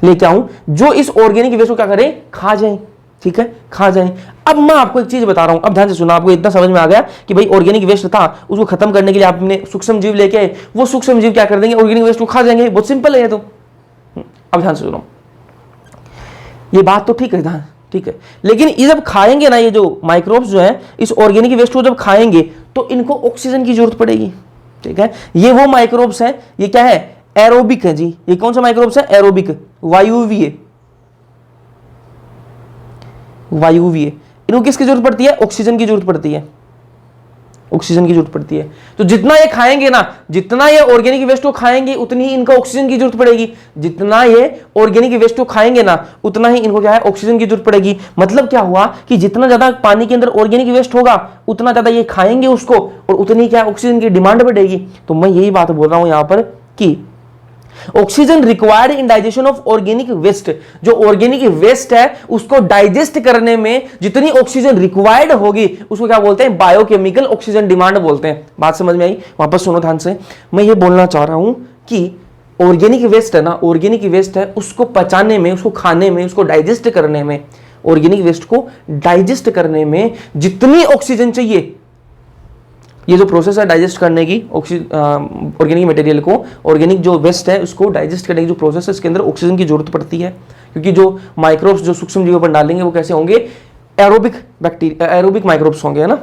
लेके आऊं जो इस ऑर्गेनिक वेस्ट को क्या करें, खा जाएं। ठीक है, खा जाएं। अब मैं आपको एक चीज बता रहा हूं, अब ध्यान से सुना, आपको इतना समझ में आ गया कि भाई ऑर्गेनिक वेस्ट था, उसको खत्म करने के लिए आपने सूक्ष्म जीव लेके आए, वो सूक्ष्म जीव क्या कर देंगे, ऑर्गेनिक वेस्ट को खा जाएंगे। बहुत सिंपल है ये तो। अब ध्यान से सुनो, ये बात तो ठीक है, ठीक है, लेकिन ये जब खाएंगे ना, ये जो माइक्रोब्स जो है इस ऑर्गेनिक वेस्ट को जब खाएंगे तो इनको ऑक्सीजन की जरूरत पड़ेगी। ठीक है, ये वो माइक्रोब्स हैं, ये क्या है, एरोबिक है जी। ये कौन सा माइक्रोब्स है, एरोबिक, वायुवीय, वायुवीय। इनको किसकी जरूरत पड़ती है, ऑक्सीजन की जरूरत पड़ती है, ऑक्सीजन की जरूरत पड़ती है। तो जितना ये खाएंगे ना, जितना ये ऑर्गेनिक वेस्ट को खाएंगे उतनी ही इनको ऑक्सीजन की जरूरत पड़ेगी। जितना ये ऑर्गेनिक वेस्ट को खाएंगे ना, उतना ही इनको क्या है, ऑक्सीजन की जरूरत पड़ेगी। मतलब क्या हुआ कि जितना ज्यादा पानी के अंदर ऑर्गेनिक वेस्ट होगा, उतना ज्यादा ये खाएंगे उसको, और उतनी क्या ऑक्सीजन की डिमांड बढ़ेगी। तो मैं यही बात बोल रहा हूं यहां पर कि oxygen required in digestion of organic waste, जो ऑर्गेनिक वेस्ट है उसको डाइजेस्ट करने में जितनी ऑक्सीजन रिक्वायर्ड होगी उसको क्या बोलते हैं, बायोकेमिकल ऑक्सीजन डिमांड बोलते हैं। बात समझ में आई, वापस सुनो ध्यान से। मैं ये बोलना चाह रहा हूं कि ऑर्गेनिक वेस्ट है ना, ऑर्गेनिक वेस्ट है, उसको पचाने में, उसको खाने में, उसको डाइजेस्ट करने में, ऑर्गेनिक वेस्ट को डाइजेस्ट करने में जितनी ऑक्सीजन चाहिए, ये जो प्रोसेस है डाइजेस्ट करने की, ऑर्गेनिक मटेरियल को, ऑर्गेनिक जो वेस्ट है उसको डाइजेस्ट करने की जो प्रोसेस है, इसके अंदर ऑक्सीजन की जरूरत पड़ती है। क्योंकि जो माइक्रोब्स जो सूक्ष्म जीवों पर डालेंगे वो कैसे होंगे, एरोबिक बैक्टीरिया, एरोबिक माइक्रोब्स होंगे, है ना।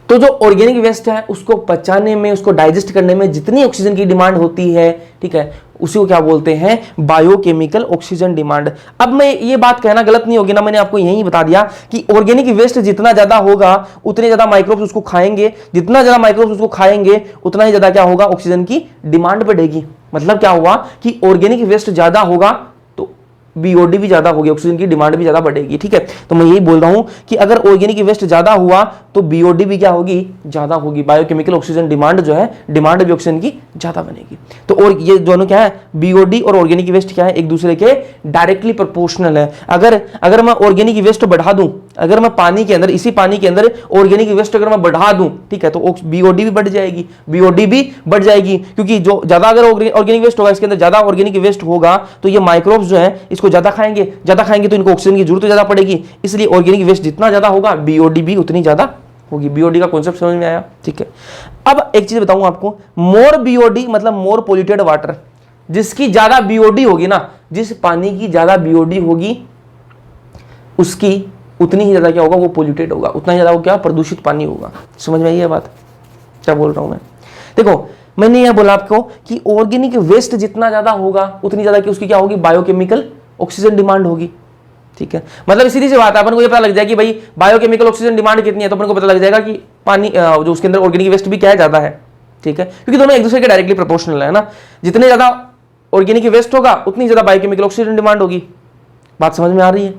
तो जो ऑर्गेनिक वेस्ट है उसको पचाने में, उसको डाइजेस्ट करने में जितनी ऑक्सीजन की डिमांड होती है, ठीक है, उसी को क्या बोलते हैं, बायोकेमिकल ऑक्सीजन डिमांड। अब मैं ये बात कहना गलत नहीं होगी ना, मैंने आपको यही बता दिया कि ऑर्गेनिक वेस्ट जितना ज्यादा होगा उतने ज्यादा माइक्रोब्स उसको खाएंगे, जितना ज्यादा माइक्रोब्स उसको खाएंगे उतना ही ज्यादा क्या होगा, ऑक्सीजन की डिमांड बढ़ेगी। मतलब क्या हुआ कि ऑर्गेनिक वेस्ट ज्यादा होगा तो बीओडी भी ज्यादा होगी, ऑक्सीजन की डिमांड भी ज्यादा बढ़ेगी। ठीक है, तो मैं यही बोल रहा हूं कि अगर ऑर्गेनिक वेस्ट ज्यादा हुआ तो बीओडी भी क्या होगी, ज्यादा होगी। बायोकेमिकल ऑक्सीजन डिमांड जो है, डिमांड भी ऑक्सीजन की ज्यादा बनेगी। तो और ये दोनों क्या है, बीओडी और ऑर्गेनिक वेस्ट क्या है, एक दूसरे के डायरेक्टली प्रोपोर्शनल है। अगर मैं ऑर्गेनिक वेस्ट बढ़ा दूं, अगर मैं पानी के अंदर, इसी पानी के अंदर ऑर्गेनिक वेस्ट अगर मैं बढ़ा दूं, ठीक है, तो बीओडी भी बढ़ जाएगी, बीओडी भी बढ़ जाएगी, क्योंकि जो ज्यादा अगर ऑर्गेनिक वेस्ट होगा, इसके अंदर ज्यादा ऑर्गेनिक वेस्ट होगा तो ये माइक्रोब्स जो है इसको ज्यादा खाएंगे तो इनको ऑक्सीजन की जरूरत ज्यादा पड़ेगी, इसलिए ऑर्गेनिक वेस्ट जितना ज्यादा होगा बीओडी भी उतनी ज्यादा होगी। बीओडी का कॉन्सेप्ट समझ में आया, ठीक है। अब एक चीज बताऊं आपको, मोर बीओडी मतलब मोर पोल्यूटेड वाटर, जिसकी ज्यादा बीओडी होगी ना, जिस पानी की ज्यादा बीओडी होगी उसकी उतनी ही ज्यादा क्या होगा, वो पोल्यूटेड होगा, उतना ही ज्यादा वो क्या, प्रदूषित पानी होगा। समझ में आई है बात, क्या बोल रहा हूं मैं? देखो मैंने यह बोला आपको कि ऑर्गेनिक वेस्ट जितना ज्यादा होगा उतनी ज्यादा उसकी क्या होगी, बायोकेमिकल ऑक्सीजन डिमांड होगी, ठीक है। मतलब सीधी सी बात है, अपन को ये पता लग जाएगा कि भाई बायोकेमिकल ऑक्सीजन डिमांड कितनी है, तो अपन को पता लग जाएगा कि पानी जो उसके अंदर ऑर्गेनिक वेस्ट भी क्या है, ज्यादा है, ठीक है, क्योंकि दोनों एक दूसरे के डायरेक्टली प्रोपोर्शनल है ना। जितने ज्यादा ऑर्गेनिक वेस्ट होगा उतनी ज्यादा बायोकेमिकल ऑक्सीजन डिमांड होगी। बात समझ में आ रही है?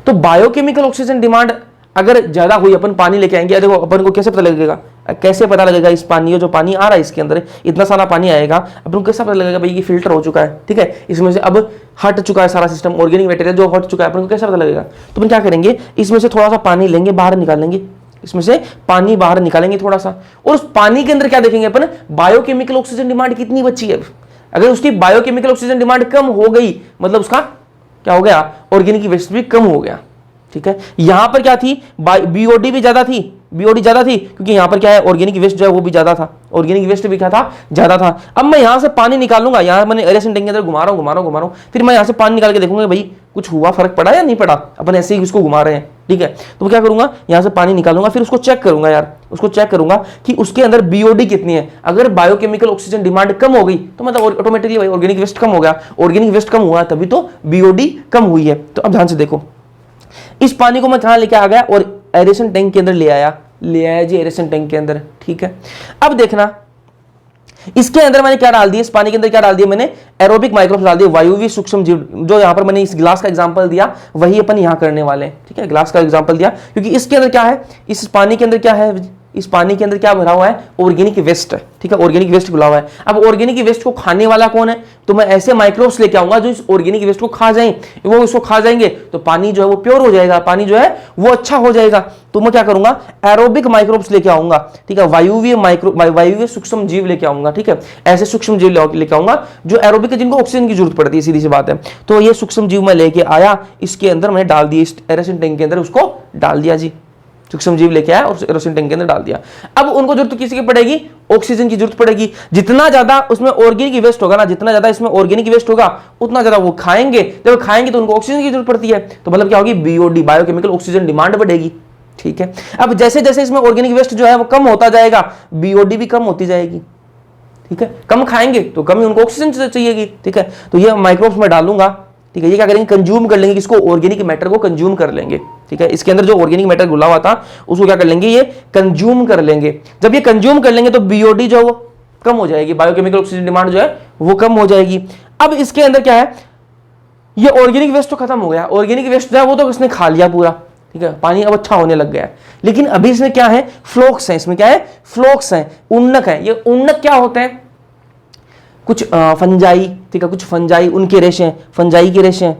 तो बायोकेमिकल ऑक्सीजन डिमांड अगर ज्यादा हुई, अपन पानी लेके आएंगे, देखो अपन को कैसे पता लगेगा, कैसे पता लगेगा इस पानी, जो पानी आ रहा है इसके अंदर इतना सारा पानी आएगा, अपन को कैसे पता लगेगा भाई ये फिल्टर हो चुका है, ठीक है, इसमें से अब हट चुका है सारा सिस्टम, ऑर्गेनिक मटेरियल जो हट चुका है, अपन को कैसे पता लगेगा? तो अपन क्या करेंगे, इसमें से थोड़ा सा पानी लेंगे, बाहर निकालेंगे, इसमें से पानी बाहर निकालेंगे थोड़ा सा, और उस पानी के अंदर क्या देखेंगे अपन, बायोकेमिकल ऑक्सीजन डिमांड कितनी बची है। अगर उसकी बायोकेमिकल ऑक्सीजन डिमांड कम हो गई, मतलब उसका क्या हो गया, ऑर्गेनिक वेस्ट भी कम हो गया, ठीक है। यहां पर क्या थी, बीओडी भी ज्यादा थी, बीओडी ज्यादा थी क्योंकि यहां पर क्या है, ऑर्गेनिक वेस्ट जो है वो भी ज्यादा था, ऑर्गेनिक वेस्ट भी क्या था, ज्यादा था। अब मैं यहां से पानी निकालूंगा, यहां मैंने एरेशन टैंक के अंदर घुमा रहा हूं, फिर मैं यहां से पानी निकाल के देखूंगा भाई कुछ हुआ, फर्क पड़ा या नहीं पड़ा, अपन ऐसे ही उसको घुमा रहे हैं, ठीक है। तो मैं क्या करूंगा, यहां से पानी निकालूंगा, फिर उसको चेक करूंगा यार, उसको चेक करूंगा कि उसके अंदर बीओडी कितनी है। अगर बायोकेमिकल ऑक्सीजन डिमांड कम हो गई तो मतलब ऑटोमेटिकली भाई ऑर्गेनिक वेस्ट कम हो गया, ऑर्गेनिक वेस्ट कम हुआ तभी तो बीओडी कम हुई है। तो अब ध्यान से देखो, इस पानी को मैं कहां लेके आ गया, और एरेशन टैंक के अंदर ले आया जी, एरेशन टैंक के अंदर, ठीक है। अब देखना इसके अंदर मैंने क्या डाल दिया, इस पानी के अंदर क्या डाल दिया मैंने, एरोबिक माइक्रोब्स डाल दिए, वायुवी सूक्ष्म जीव, जो यहां पर मैंने इस ग्लास का एग्जांपल दिया वही अपन यहां करने वाले हैं, ठीक है। ग्लास का एग्जांपल दिया क्योंकि इसके अंदर क्या है, इस पानी के अंदर क्या है, इस पानी के अंदर क्या भरा हुआ है, ऑर्गेनिक वेस्ट है, ठीक है, ऑर्गेनिक वेस्ट भरा हुआ है। अब ऑर्गेनिक वेस्ट को खाने वाला कौन है, तो मैं ऐसे माइक्रोब्स लेके आऊंगा जो इस ऑर्गेनिक वेस्ट को खा जाएं, वो इसको खा जाएंगे तो पानी जो है वो प्योर हो जाएगा, पानी जो है वो अच्छा हो जाएगा। तो मैं क्या करूंगा, एरोबिक माइक्रोब्स लेके आऊंगा, ठीक है, वायुवीय सूक्ष्म जीव लेके आऊंगा, ठीक है, ऐसे सूक्ष्म जीव लेके आऊंगा जो एरोबिक है, जिनको ऑक्सीजन की जरूरत पड़ती है, सीधी सी बात है। तो ये सूक्ष्म जीव मैं लेके आया, इसके अंदर मैंने डाल दिया, इस एरेशन टैंक के अंदर उसको डाल दिया जी, सूक्ष्म जीव लेके आया और एरेशन टैंक के अंदर डाल दिया। अब उनको जरूरत किसी की पड़ेगी, ऑक्सीजन की जरूरत पड़ेगी। जितना ज्यादा उसमें ऑर्गेनिक वेस्ट होगा ना, जितना ज्यादा इसमें ऑर्गेनिक वेस्ट होगा उतना ज्यादा वो खाएंगे, जब खाएंगे तो उनको ऑक्सीजन की जरूरत पड़ती है, तो मतलब क्या होगी, बीओडी, बायोकेमिकल ऑक्सीजन डिमांड बढ़ेगी, ठीक है। अब जैसे जैसे इसमें ऑर्गेनिक वेस्ट जो है वो कम होता जाएगा, बीओडी भी कम होती जाएगी, ठीक है। कम खाएंगे तो कम ही उनको ऑक्सीजन चाहिएगी, ठीक है। तो ये माइक्रोब्स में डालूंगा, ठीक है, ये क्या करेंगे, कंज्यूम कर लेंगे, किसको, ऑर्गेनिक मैटर को कंज्यूम कर लेंगे, ठीक है। इसके अंदर जो ऑर्गेनिक मैटर घुला हुआ था उसको क्या कर लेंगे, ये कंज्यूम कर लेंगे। जब ये कंज्यूम कर लेंगे तो बीओडी जो है वो कम हो जाएगी, बायोकेमिकल ऑक्सीजन डिमांड जो है वो कम हो जाएगी। अब इसके अंदर क्या है, ये ऑर्गेनिक वेस्ट तो खत्म हो गया, ऑर्गेनिक वेस्ट जो है वो तो इसने खा लिया पूरा, ठीक है, पानी अब अच्छा होने लग गया है। लेकिन अभी इसमें क्या है, फ्लोक्स है, इसमें क्या है, फ्लोक्स है, उन्नक है। ये उन्नक क्या होते हैं, कुछ फंजाई, ठीक है, कुछ फंजाई उनके रेशे हैं, फंजाई के रेशे हैं,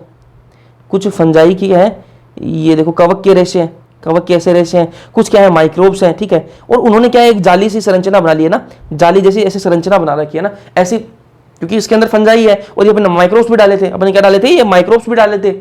कुछ फंजाई की है, ये देखो कवक के रेशे हैं, कवक के ऐसे रेशे हैं, कुछ क्या है, माइक्रोब्स हैं, ठीक है। और उन्होंने क्या है, एक जाली सी संरचना बना ली है ना, जाली जैसी ऐसे संरचना बना रखी है ना, ऐसी, क्योंकि इसके अंदर फंजाई है। और ये अपने माइक्रोब्स भी डाले थे, अपने क्या डाले थे, ये माइक्रोब्स भी डाले थे,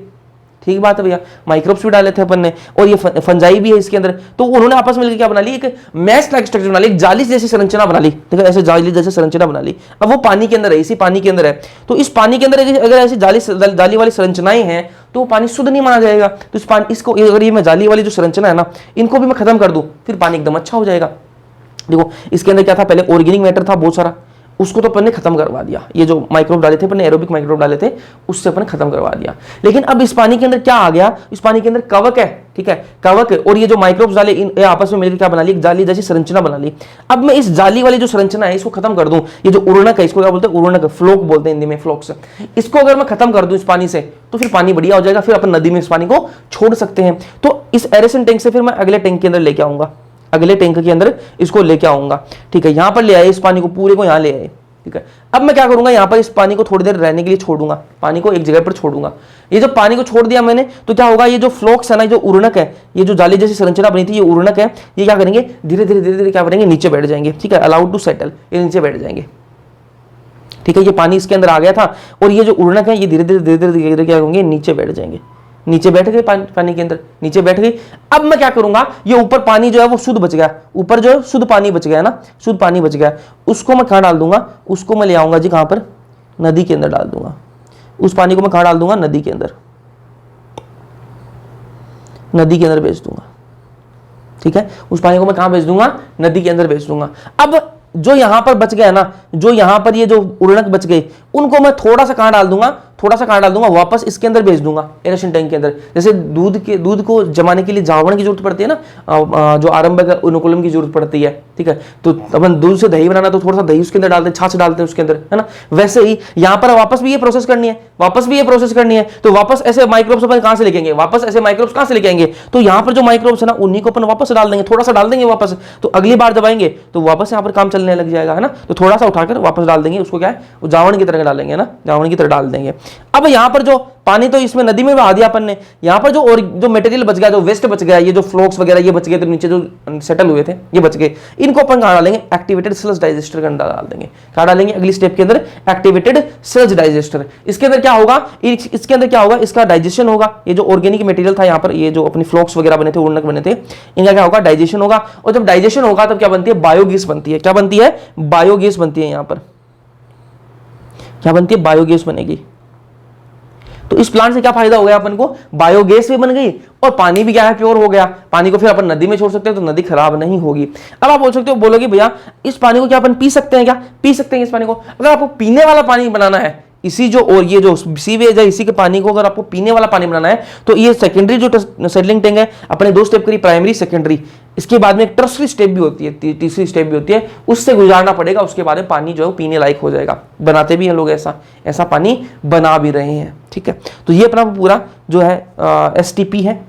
ठीक बात है भैया, माइक्रोब्स भी डाले थे अपन ने, और ये फंजाई भी है इसके अंदर। तो उन्होंने आपस में मिलकर क्या बना ली, एक मैश लाइक स्ट्रक्चर बना ली, एक जाली जैसी संरचना बना ली, ठीक है, ऐसे जाली जैसी संरचना बना ली। अब वो पानी के अंदर है, इसी पानी के अंदर है। तो इस पानी के अंदर अगर ऐसी जाली वाली संरचनाएं हैं तो वो पानी शुद्ध नहीं माना जाएगा। तो इस पानी, इसको अगर ये मैं जाली वाली जो संरचना है ना, इनको भी मैं खत्म कर दूं, फिर पानी एकदम अच्छा हो जाएगा। देखो इसके अंदर क्या था, पहले ऑर्गेनिक मैटर था बहुत सारा, उसको तो अपन ने खत्म करवा दिया, ये जो माइक्रोब डाले थे अपन ने, एरोबिक माइक्रोब डाले थे, उससे अपन ने खत्म करवा दिया। लेकिन अब इस पानी के अंदर क्या आ गया, इस पानी के अंदर कवक है, ठीक है, कवक है, और ये जो माइक्रोब्स डाले इन आपस में मिलकर क्या बना ली, एक जाली जैसी संरचना बना ली। अब मैं इस जाली वाली जो संरचना है इसको खत्म कर दूं, ये जो उर्णक है इसको क्या बोलते हैं, उर्णक, फ्लोक बोलते हैं हिंदी में, फ्लोक्स, इसको अगर मैं खत्म कर दूं इस पानी से तो फिर पानी बढ़िया हो जाएगा, फिर अपन नदी में इस पानी को छोड़ सकते हैं। तो इस एरेशन टैंक से फिर मैं अगले टैंक के अंदर लेके आऊंगा, अगले टैंक के अंदर इसको लेके आऊंगा, ठीक है, यहां पर ले आए इस पानी को, पूरे को यहां ले आए, ठीक है। अब मैं क्या करूंगा, यहां पर इस पानी को थोड़ी देर रहने के लिए छोड़ूंगा, पानी को एक जगह पर छोड़ूंगा। ये जो पानी को छोड़ दिया मैंने तो क्या होगा, ये जो फ्लोक्स है ना, जो उर्णक है, ये जो जाली जैसी संरचना बनी थी, ये उर्णक है, ये क्या करेंगे, धीरे धीरे धीरे धीरे क्या करेंगे, नीचे बैठ जाएंगे, ठीक है, अलाउड टू सेटल, ये नीचे बैठ जाएंगे, ठीक है। ये पानी इसके अंदर आ गया था और ये जो उर्णक है ये धीरे धीरे धीरे धीरे धीरे क्या होंगे, नीचे बैठ जाएंगे, नीचे बैठ गए पानी के अंदर, नीचे बैठ गई। अब मैं क्या करूंगा, ये ऊपर पानी जो है वो शुद्ध बच गया, ऊपर जो है शुद्ध पानी बच गया ना, शुद्ध पानी बच गया, उसको मैं कहां डाल दूंगा, उसको मैं ले आऊंगा जी कहां पर, नदी के अंदर डाल दूंगा। उस पानी को मैं कहां डाल दूंगा, नदी के अंदर, नदी के अंदर भेज दूंगा, ठीक है। उस पानी को मैं कहां भेज दूंगा, नदी के अंदर भेज दूंगा। अब जो यहां पर बच गया ना, जो यहां पर ये जो उर्णक बच गए, उनको मैं थोड़ा सा कहां डाल दूंगा, थोड़ा सा कहां डाल दूंगा, वापस इसके अंदर भेज दूंगा, एरेशन टैंक के अंदर। जैसे दूध को जमाने के लिए जावण की जरूरत पड़ती है ना, जो आरंभक अनुकूलम की जरूरत पड़ती है, ठीक है। तो अपन दूध से दही बनाना तो थोड़ा सा दही उसके अंदर डालते हैं, छाछ डालते हैं उसके अंदर, है ना। वैसे ही यहां पर वापस भी ये प्रोसेस करनी है, वापस भी ये प्रोसेस करनी है। तो वापस ऐसे माइक्रोब्स अपन कहां से लेके आएंगे, वापस ऐसे माइक्रोब्स कहां से लेके आएंगे, तो यहां पर जो माइक्रोब्स है ना उन्हीं को अपन वापस डाल देंगे, थोड़ा सा डाल देंगे वापस, तो अगली बार जब आएंगे तो वापस यहां पर काम चलने लग जाएगा, है ना। तो थोड़ा सा उठाकर वापस डाल देंगे, उसको क्या है, वो जावण की तरह डालेंगे ना, जावण की तरह डाल देंगे। अब यहां पर जो पानी तो इसमें नदी में बहा दिया अपन ने, यहां पर जो और जो मटेरियल बच गया, जो वेस्ट बच गया, ये जो फ्लोक्स वगैरह ये बच गए, तो नीचे जो सेटल हुए थे ये बच गए, इनको अपन कहां डालेंगे, एक्टिवेटेड स्लज डाइजेस्टर के अंदर डाल देंगे। कहां डालेंगे, अगली स्टेप के अंदर, एक्टिवेटेड स्लज डाइजेस्टर। इसके अंदर क्या होगा, इसके अंदर क्या होगा, इसका डाइजेशन होगा। ये जो ऑर्गेनिक मटेरियल था यहाँ पर, ये जो अपनी फ्लोक्स वगैरह बने थे, उर्णक बने थे, इनका क्या होगा, डाइजेशन होगा। और जब डाइजेशन होगा तब क्या बनती है, बायोगैस बनती है। क्या बनती है, बायोगैस बनती है। यहां पर क्या बनती है, बायोगैस बनेगी। तो इस प्लांट से क्या फायदा हो गया अपन को, बायोगैस भी बन गई और पानी भी क्या है, प्योर हो गया। पानी को फिर अपन नदी में छोड़ सकते हैं तो नदी खराब नहीं होगी। अब आप बोल सकते हो, बोलोगे भैया इस पानी को क्या अपन पी सकते हैं, क्या पी सकते हैं इस पानी को। अगर आपको पीने वाला पानी बनाना है, इसी जो और ये जो सीवेज है इसी के पानी को अगर आपको पीने वाला पानी बनाना है, तो ये सेकेंडरी जो सेटलिंग टैंक है, अपने दो स्टेप करी, प्राइमरी सेकेंडरी, इसके बाद में एक टर्सरी स्टेप भी होती है, तीसरी स्टेप भी होती है, उससे गुजारना पड़ेगा। उसके बाद में पानी जो है पीने लायक हो जाएगा। बनाते भी हैं लोग, ऐसा पानी बना भी रहे हैं, ठीक है। तो ये अपना पूरा जो है STP है,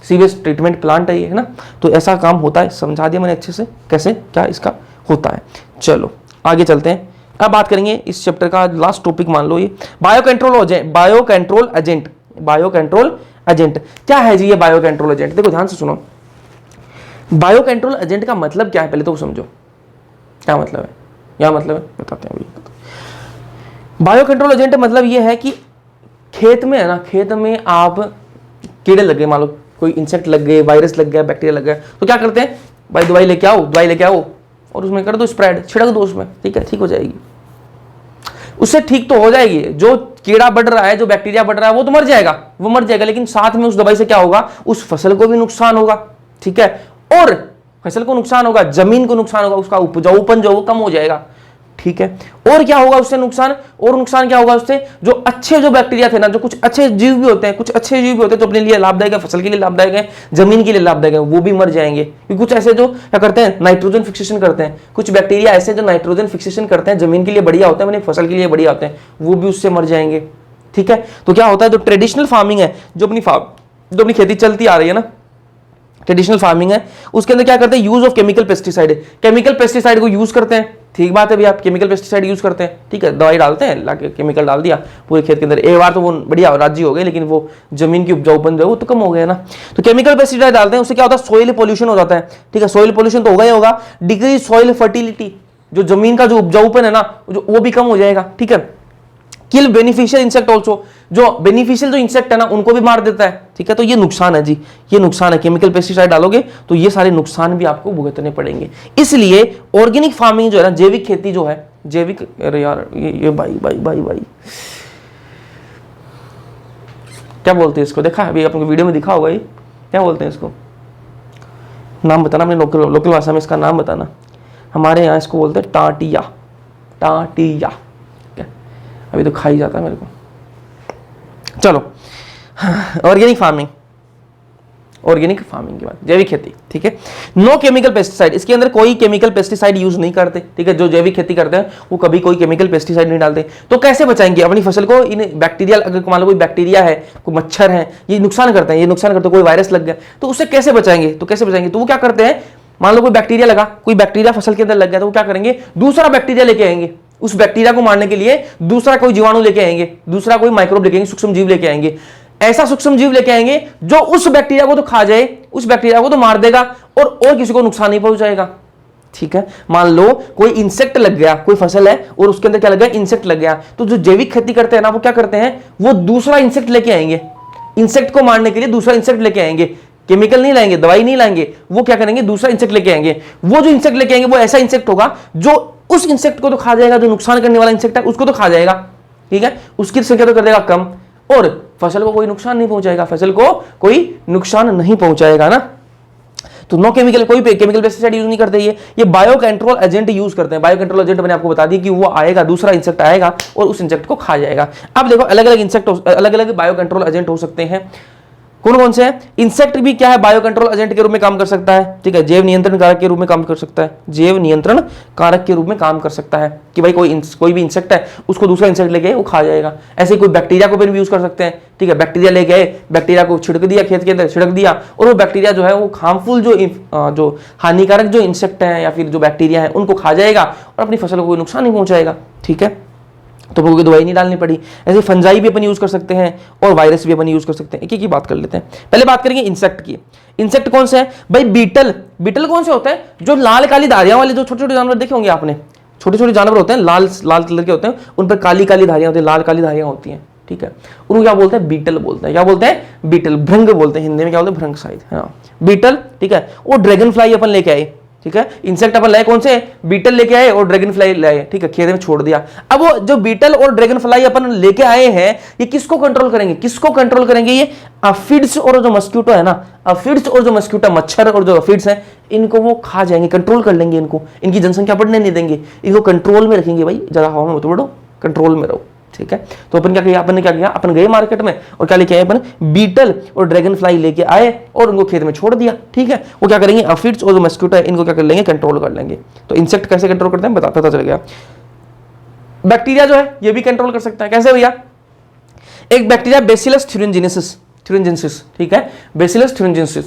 सीवेज ट्रीटमेंट प्लांट है ये, है ना। तो ऐसा काम होता है, समझा दिया मैंने अच्छे से कैसे क्या इसका होता है। चलो आगे चलते हैं। अब बात करेंगे इस चैप्टर का लास्ट टॉपिक, मान लो ये bio control agent. Bio control agent क्या है जी, ये बायो कंट्रोल एजेंट। देखो ध्यान से सुनो, बायो कंट्रोल एजेंट का मतलब क्या है, पहले तो समझो क्या मतलब है। क्या मतलब है बताते हैं अभी। बायो कंट्रोल एजेंट मतलब ये है कि खेत में है ना, खेत में आप कीड़े लग गए, मान लो कोई इंसेक्ट लग गए, वायरस लग गया, बैक्टीरिया लग गया, तो क्या करते हैं भाई, दवाई लेके आओ और उसमें कर दो स्प्रेड, छिड़क दो उसमें, ठीक है, ठीक हो जाएगी। उससे ठीक तो हो जाएगी, जो कीड़ा बढ़ रहा है, जो बैक्टीरिया बढ़ रहा है वो तो मर जाएगा, लेकिन साथ में उस दवाई से क्या होगा, उस फसल को भी नुकसान होगा, ठीक है। और फसल को नुकसान होगा, जमीन को नुकसान होगा, उसका उपजाऊपन जो वो कम हो जाएगा, ठीक है। और क्या होगा उससे नुकसान, और नुकसान क्या होगा उससे, जो अच्छे जो बैक्टीरिया थे ना, जो कुछ अच्छे जीव भी होते हैं, जो अपने लिए लाभदायक है, फसल के लिए लाभदायक है, जमीन के लिए लाभदायक है, वो भी मर जाएंगे। क्योंकि कुछ ऐसे जो क्या करते हैं, नाइट्रोजन फिक्सेशन करते हैं, कुछ बैक्टीरिया ऐसे जो नाइट्रोजन फिक्सेशन करते हैं, जमीन के लिए बढ़िया होते हैं, फसल के लिए बढ़िया होते हैं, वो भी उससे मर जाएंगे, ठीक है। तो क्या होता है, जो ट्रेडिशनल फार्मिंग है, जो अपनी खेती चलती आ रही है ना, ट्रेडिशनल फार्मिंग है, उसके अंदर क्या करते हैं, यूज ऑफ केमिकल पेस्टिसाइड को यूज करते हैं। ठीक बात है भैया, आप केमिकल पेस्टिसाइड यूज करते हैं, ठीक है, दवाई डालते हैं, लाके केमिकल डाल दिया पूरे खेत के अंदर, एक बार तो वो बढ़िया राजी हो गए, लेकिन वो जमीन की उपजाऊपन जो है वो तो कम हो गया ना। तो केमिकल पेस्टिसाइड डालते हैं, उससे क्या होता है, सॉइल पोल्यूशन हो जाता है, ठीक है। सॉइल पोल्यूशन तो होगा ही होगा, डिक्रीज सॉइल फर्टिलिटी, जो जमीन का जो उपजाऊपन है ना, वो भी कम हो जाएगा, ठीक है। किल बेनिफिशियल इंसेक्ट ऑल्सो, जो बेनिफिशियल जो इंसेक्ट है ना उनको भी मार देता है, ठीक है। तो ये नुकसान है जी, ये नुकसान है, केमिकल पेस्टिसाइड डालोगे तो ये सारे नुकसान भी आपको भुगतने पड़ेंगे। इसलिए ऑर्गेनिक फार्मिंग जो है ना, जैविक खेती जो है, जैविक, अरे यार ये भाई क्या बोलते हैं इसको, देखा अभी आपको वीडियो में दिखा होगा, ये क्या बोलते हैं इसको, नाम बताना अपने लोकल भाषा में, इसका नाम बताना। हमारे यहाँ इसको बोलते हैं टाटिया, टाटिया, ठीक है, अभी तो खा ही जाता है मेरे को। चलो ऑर्गेनिक फार्मिंग, ऑर्गेनिक फार्मिंग की बात, जैविक खेती, ठीक है। नो केमिकल पेस्टिसाइड, इसके अंदर कोई केमिकल पेस्टिसाइड यूज नहीं करते, ठीक है। जो जैविक खेती करते हैं वो कभी कोई केमिकल पेस्टिसाइड नहीं डालते। तो कैसे बचाएंगे अपनी फसल को इन बैक्टीरिया, अगर मान लो कोई बैक्टीरिया है, कोई मच्छर है, ये नुकसान करते हैं, ये नुकसान करते हैं, कोई वायरस लग गया तो उससे कैसे बचाएंगे, तो कैसे बचाएंगे, तो वो क्या करते हैं, मान लो कोई बैक्टीरिया लगा, कोई बैक्टीरिया फसल के अंदर लग गया तो वो क्या करेंगे, दूसरा बैक्टीरिया लेके आएंगे, उस बैक्टीरिया को मारने के लिए दूसरा कोई जीवाणु लेके आएंगे, दूसरा कोई माइक्रोब लेके आएंगे, सूक्ष्म जीव लेके आएंगे, ऐसा सूक्ष्म जीव लेके आएंगे जो उस बैक्टीरिया को तो खा जाए, उस बैक्टीरिया को तो मार देगा और किसी को नुकसान नहीं पहुंचाएगा, ठीक है। मान लो कोई इंसेक्ट लग गया, कोई फसल है और उसके अंदर क्या लग गया, इंसेक्ट लग गया, तो जो जैविक खेती करते हैं ना वो क्या करते हैं, वो दूसरा इंसेक्ट लेके आएंगे, इंसेक्ट को मारने के लिए दूसरा इंसेक्ट लेके आएंगे, केमिकल नहीं लाएंगे, दवाई नहीं लाएंगे, वो क्या करेंगे, दूसरा इंसेक्ट लेके आएंगे। वो जो इंसेक्ट लेके आएंगे वो ऐसा इंसेक्ट होगा जो उस इंसेक्ट को तो खा जाएगा, जो नुकसान करने वाला इंसेक्ट है उसको तो खा जाएगा, ठीक है, उसकी संख्या तो कर देगा कम और फसल को कोई नुकसान नहीं पहुंचाएगा, फसल को कोई नुकसान नहीं पहुंचाएगा ना। तो नो केमिकल, कोई केमिकल पेस्टिसाइड यूज नहीं करते, ये बायो कंट्रोल एजेंट यूज करते हैं। बायो कंट्रोल एजेंट मैंने आपको बता दी कि वो आएगा, दूसरा इंसेक्ट आएगा और उस इंसेक्ट को खा जाएगा। अब देखो अलग अलग इंसेक्ट, अलग अलग बायो कंट्रोल एजेंट हो सकते हैं, कौन कौन से हैं। इंसेक्ट भी क्या है, बायो कंट्रोल एजेंट के रूप में काम कर सकता है, ठीक है, जैव नियंत्रण कारक के रूप में काम कर सकता है, जैव नियंत्रण कारक के रूप में काम कर सकता है कि भाई कोई भी इंसेक्ट है उसको दूसरा इंसेक्ट लेके वो खा जाएगा। ऐसे ही कोई बैक्टीरिया को भी यूज कर सकते हैं, ठीक है, बैक्टीरिया लेके आए, बैक्टीरिया को छिड़क दिया, खेत के अंदर छिड़क दिया और वो बैक्टीरिया जो है वो हार्मफुल जो हानिकारक जो इंसेक्ट है या फिर जो बैक्टीरिया है उनको खा जाएगा और अपनी फसल को कोई नुकसान नहीं पहुंचाएगा, ठीक है, तो कोई दवाई नहीं डालनी पड़ी। ऐसे फंजाई भी अपन यूज कर सकते हैं और वायरस भी अपन यूज कर सकते हैं। एक एक की बात कर लेते हैं। पहले बात करेंगे इंसेक्ट की। इंसेक्ट कौन से हैं भाई, बीटल। बीटल कौन से होते हैं, जो लाल काली धारियां वाले जो छोटे छोटे जानवर देखे होंगे आपने, छोटे छोटे जानवर होते हैं, लाल लाल कलर के होते हैं, उन पर काली काली धारियां होती है, लाल काली धारियां होती हैं, ठीक है, उनको क्या बोलते हैं, बीटल बोलते हैं। क्या बोलते हैं, बीटल, भृंग बोलते हैं हिंदी में, क्या बोलते हैं, भृंग शायद, हाँ बीटल, ठीक है। और ड्रैगन फ्लाई अपन लेके आए, ठीक है, इंसेक्ट अपन लाए कौन से, बीटल लेके आए और ड्रैगन फ्लाई लाए, ठीक है, खेत में छोड़ दिया। अब वो जो बीटल और ड्रैगन फ्लाई अपन लेके आए हैं ये किसको कंट्रोल करेंगे, किसको कंट्रोल करेंगे, ये अफिड्स और जो मस्क्यूटो है ना, अफिड्स और जो मस्क्यूटो मच्छर और जो अफिड्स हैं इनको वो खा जाएंगे, कंट्रोल कर लेंगे इनको, इनकी जनसंख्या बढ़ने नहीं देंगे, इनको कंट्रोल में रखेंगे, भाई ज्यादा हवा में मत बढ़ो, कंट्रोल में रहो, ठीक है। तो अपन क्या किया, अपन ने क्या किया, अपन गए मार्केट में और क्या लेके आए, अपन बीटल और ड्रैगन फ्लाई लेके आए और उनको खेत में छोड़ दिया, ठीक है। वो क्या करेंगे, अफिड्स और जो मस्क्यूटो है इनको क्या कर लेंगे, कंट्रोल कर लेंगे। तो इंसेक्ट कैसे कंट्रोल करते हैं पता चल गया। बैक्टीरिया जो है ये भी कंट्रोल कर सकता है, कैसे भैया, एक बैक्टीरिया बेसिलस थ्यूरेंजिनसिस, ठीक है, बेसिलस थ्यूरेंजिनसिस,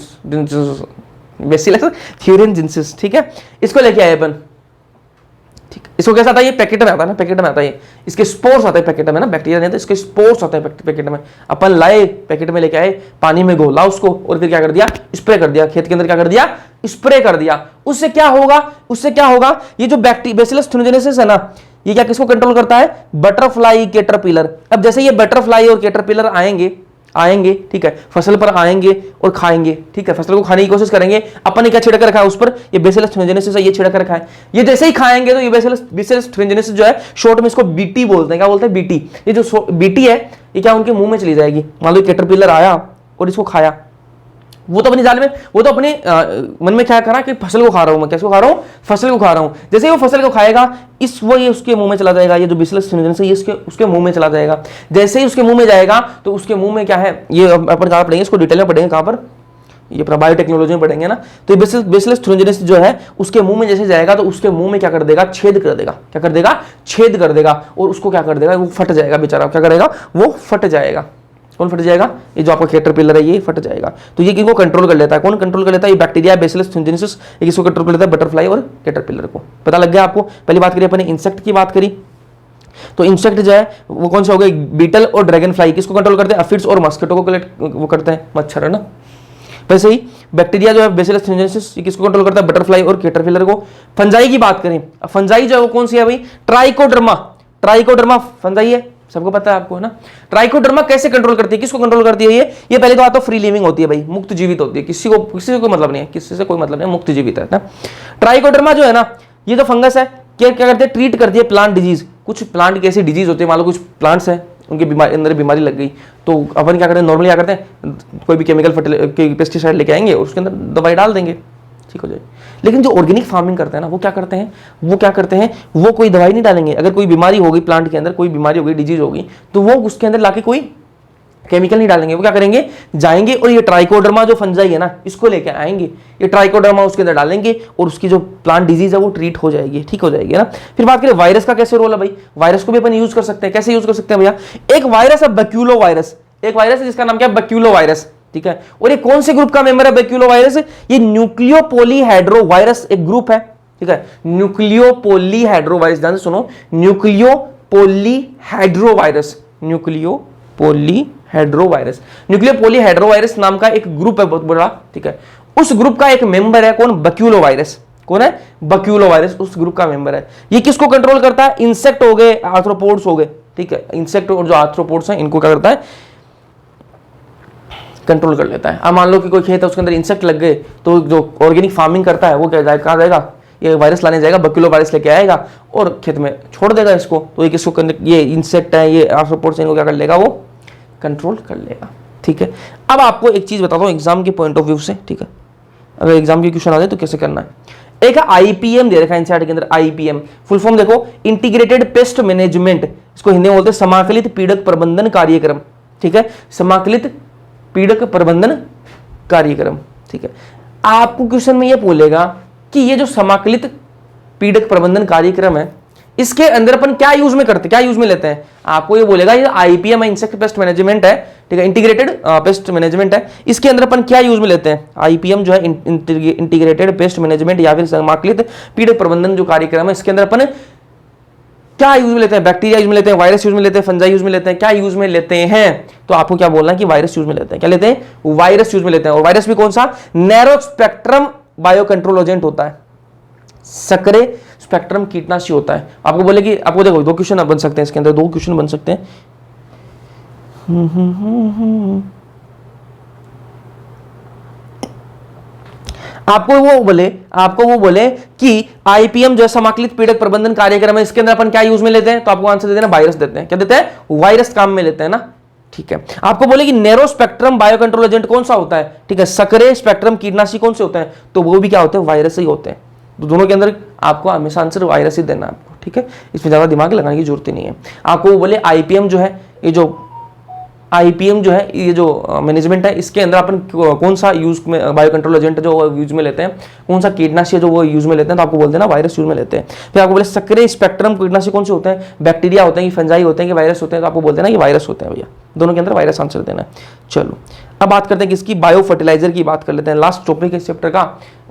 ठीक है, इसको लेके आए अपन, ठीक, इसको कैसा आता है, ये पैकेट में आता है ना, पैकेट में आता है, इसके स्पोर्स आते हैं पैकेट में ना, बैक्टीरिया नहीं आता, इसके स्पोर्स आते हैं पैकेट में। अपन लाए, पैकेट में लेके आए, पानी में घोला उसको और फिर क्या कर दिया, स्प्रे कर दिया, खेत के अंदर क्या कर दिया, स्प्रे कर दिया। उससे क्या होगा, ये जो बेसिलस थ्यूरेंजिनसिस है ना, ये क्या किसको कंट्रोल करता है, बटरफ्लाई कैटरपिलर। अब जैसे ये बटरफ्लाई और कैटरपिलर आएंगे, ठीक है, फसल पर आएंगे और खाएंगे, ठीक है, फसल को खाने की कोशिश करेंगे। अपन ने क्या छिड़क रखा है उस पर, ये बेसिलस थ्यूरेंजिनसिस है, ये छिड़क रखा है। ये जैसे ही खाएंगे तो ये बेसिलस थ्यूरेंजिनसिस जो है शॉर्ट में इसको बीटी बोलते हैं। क्या बोलते हैं, बीटी। ये जो बीटी है ये क्या उनके मुंह में चली जाएगी। मान लो कैटरपिलर आया और इसको खाया, वो तो अपनी जाल में, वो तो अपने मन में क्या करा कि फसल को खा रहा हूं मैं, किसको खा रहा हूं, फसल को खा रहा हूं। जैसे ही वो फसल को खाएगा ये उसके मुंह में चला जाएगा, ये जो बेसिलस थ्यूरेंजिनसिस है ये उसके मुंह में चला जाएगा। जैसे ही उसके मुंह में जाएगा तो उसके मुंह में क्या है, ये अपन कहाँ पढ़ेंगे, इसको डिटेल में पढ़ेंगे, कहाँ पर, ये अपना बायोटेक्नोलॉजी में पढ़ेंगे ना। तो ये बेसिलस थ्यूरेंजिनसिस जो है उसके मुंह में जैसे जाएगा तो उसके मुंह में क्या कर देगा, छेद कर देगा। क्या कर देगा, छेद कर देगा और उसको क्या कर देगा, वो फट जाएगा बेचारा। क्या करेगा, वो फट जाएगा। कौन फट जाएगा, ये जो आपका कैटरपिलर है ये फट जाएगा। तो ये किसको कंट्रोल कर लेता है, कौन कंट्रोल कर लेता है, ये बैक्टीरिया बेसिलस थ्यूरेंजिनसिस, ये किसको कंट्रोल कर लेता है, बटरफ्लाई और कैटरपिलर को। पता लग गया आपको। पहली बात करी अपन ने इंसेक्ट की बात करी, तो इंसेक्ट जो है वो कौन से हो गए, बीटल और ड्रैगन फ्लाई। किसको कंट्रोल करते हैं, अफिड्स और मस्किटो को वो करते हैं, मच्छर है ना। वैसे ही बैक्टीरिया जो है बेसिलस थ्यूरेंजिनसिस, ये किसको कंट्रोल करता है, बटरफ्लाई और कैटरपिलर को। फंजाई की बात करें, फंजाई जो है वो कौन सी है भाई, ट्राइकोडर्मा फंजाई है, सबको पता है आपको, है ना। ट्राइकोडर्मा कैसे कंट्रोल करती है, किसको कंट्रोल करती है ये पहले तो बात तो फ्री लिविंग होती है भाई, मुक्त जीवित होती है, किसी से कोई मतलब नहीं है, किसी से कोई मतलब नहीं है, मुक्त जीवित है ना। ट्राइकोडर्मा जो है ना, ये जो फंगस है क्या करते हैं, ट्रीट करती है प्लांट डिजीज। कुछ प्लांट की ऐसी डिजीज होती है, मान लो कुछ प्लांट्स हैं उनके अंदर बीमारी लग गई, तो अपन क्या करते हैं, नॉर्मली क्या करते हैं, कोई भी केमिकल पेस्टिसाइड लेके आएंगे और उसके अंदर दवाई डाल देंगे, ठीक हो जाएगी। लेकिन जो ऑर्गेनिक फार्मिंग करते हैं ना, वो क्या करते हैं, वो कोई दवाई नहीं डालेंगे। अगर कोई बीमारी होगी प्लांट के अंदर, कोई बीमारी होगी, डिजीज होगी, तो वो उसके अंदर लाके कोई केमिकल नहीं डालेंगे। वो क्या करेंगे, जाएंगे और ये ट्राइकोडर्मा जो फंजाई है ना, इसको लेके आएंगे, ये ट्राइकोडर्मा उसके अंदर डालेंगे और उसकी जो प्लांट डिजीज है वो ट्रीट हो जाएगी, ठीक हो जाएगी ना। फिर बात करें वायरस का कैसे रोल है भाई, वायरस को भी अपन यूज कर सकते हैं। कैसे यूज कर सकते हैं भैया, एक वायरस है बैक्यूलो वायरस, एक वायरस है जिसका नाम क्या है, बैक्यूलो वायरस, ठीक है। और ये कौन से ग्रुप का मेंबर है बैक्यूलो वायरस, ये न्यूक्लियोपोलीहेड्रो वायरस एक ग्रुप है, ठीक है। न्यूक्लियोपोलीहेड्रो वायरस, ध्यान से सुनो, न्यूक्लियोपोलीहेड्रो वायरस, न्यूक्लियोपोलीहेड्रो वायरस नाम का एक ग्रुप है बहुत बड़ा, ठीक है। उस ग्रुप का एक मेंबर है कौन, बैक्यूलो वायरस। कौन है, बैक्यूलो वायरस उस ग्रुप का मेंबर है। ये किसको कंट्रोल करता है, इंसेक्ट हो गए, आर्थ्रोपोड्स हो गए, ठीक है। इंसेक्ट और जो आर्थ्रोपोड्स हैं इनको क्या करता है, कंट्रोल कर लेता है। अब मान लो कि कोई खेत है उसके अंदर इंसेक्ट लग गए, तो जो ऑर्गेनिक फार्मिंग करता है वो क्या जाएगा, कहाँ जाएगा, ये वायरस लाने जाएगा, बैक्यूलो वायरस लेके आएगा और खेत में छोड़ देगा इसको। तो ये किसको, ये इंसेक्ट है, ये आर्थ्रोपोड्स, इनको क्या कर लेगा, वो कंट्रोल कर लेगा, ठीक है। अब आपको एक चीज बताता हूं एग्जाम के पॉइंट ऑफ व्यू से, ठीक है। अगर एग्जाम के क्वेश्चन आ जाए तो कैसे करना है। एक आईपीएम दे रखा है एनसीईआरटी के अंदर, आईपीएम फुल फॉर्म देखो, इंटीग्रेटेड पेस्ट मैनेजमेंट, इसको हिंदी में बोलते हैं समाकलित पीड़क प्रबंधन कार्यक्रम, ठीक है। समाकलित पीड़क प्रबंधन कार्यक्रम, ठीक है। आपको क्वेश्चन में ये बोलेगा कि ये जो समाकलित पीड़क प्रबंधन कार्यक्रम है, इसके अंदर अपन क्या यूज में करते, क्या यूज में लेते हैं। आपको ये बोलेगा ये आईपीएम है, इंसेक्ट पेस्ट मैनेजमेंट है, ठीक है, इंटीग्रेटेड पेस्ट मैनेजमेंट है, इसके अंदर अपन क्या यूज में लेते हैं। आईपीएम जो है इंटीग्रेटेड पेस्ट मैनेजमेंट या फिर समाकलित पीड़क प्रबंधन जो कार्यक्रम है, इसके अंदर अपन क्या यूज में लेते हैं, बैक्टीरिया यूज में लेते हैं, वायरस यूज में लेते हैं, फंजाई यूज में लेते हैं, क्या यूज में लेते हैं। तो आपको क्या बोलना है कि वायरस यूज में लेते हैं। क्या लेते हैं, वायरस यूज में लेते हैं। और वायरस भी कौन सा, narrow spectrum bio control agent होता है, सक्रिय स्पेक्ट्रम कीटनाशी होता है। आपको बोले कि आपको देखो दो क्वेश्चन बन सकते हैं इसके अंदर, दो क्वेश्चन बन सकते हैं। आपको वो बोले कि आईपीएम जो है समाकलित पीड़क प्रबंधन कार्यक्रम है, इसके अंदर अपन क्या यूज में लेते हैं। तो आपको आंसर दे देना वायरस देते हैं। क्या देते हैं, वायरस काम में लेते हैं ना, ठीक है। आपको बोले कि narrow spectrum bio control agent कौन सा होता है, ठीक है। सक्रिय स्पेक्ट्रम कीटनाशी कौन से होते हैं, तो वो भी क्या होते हैं, वायरस ही होते हैं। तो दोनों के अंदर आपको हमेशा आंसर वायरस ही देना है आपको, ठीक है। इसमें ज्यादा दिमाग लगाने की जरूरत ही नहीं है। आपको वो बोले आईपीएम जो है, ये जो आईपीएम जो है, ये जो मैनेजमेंट है, इसके अंदर अपन कौन सा यूज में बायो कंट्रोल एजेंट जो यूज में लेते हैं, कौन सा कीटनाशी जो वो यूज में लेते हैं, तो आपको बोलते हैं ना वायरस यूज में लेते हैं। फिर आपको बोले सक्रिय स्पेक्ट्रम कीटनाशी कौन से होते हैं, बैक्टीरिया होते हैं कि फंजाई होते हैं कि वायरस होते हैं, तो आपको बोलते हैं ना कि वायरस होते हैं भैया। दोनों के अंदर वायरस आंसर देना है। चलो अब बात करते हैं किसकी, बायो फर्टिलाइजर की बात कर लेते हैं, लास्ट टॉपिक इस चैप्टर का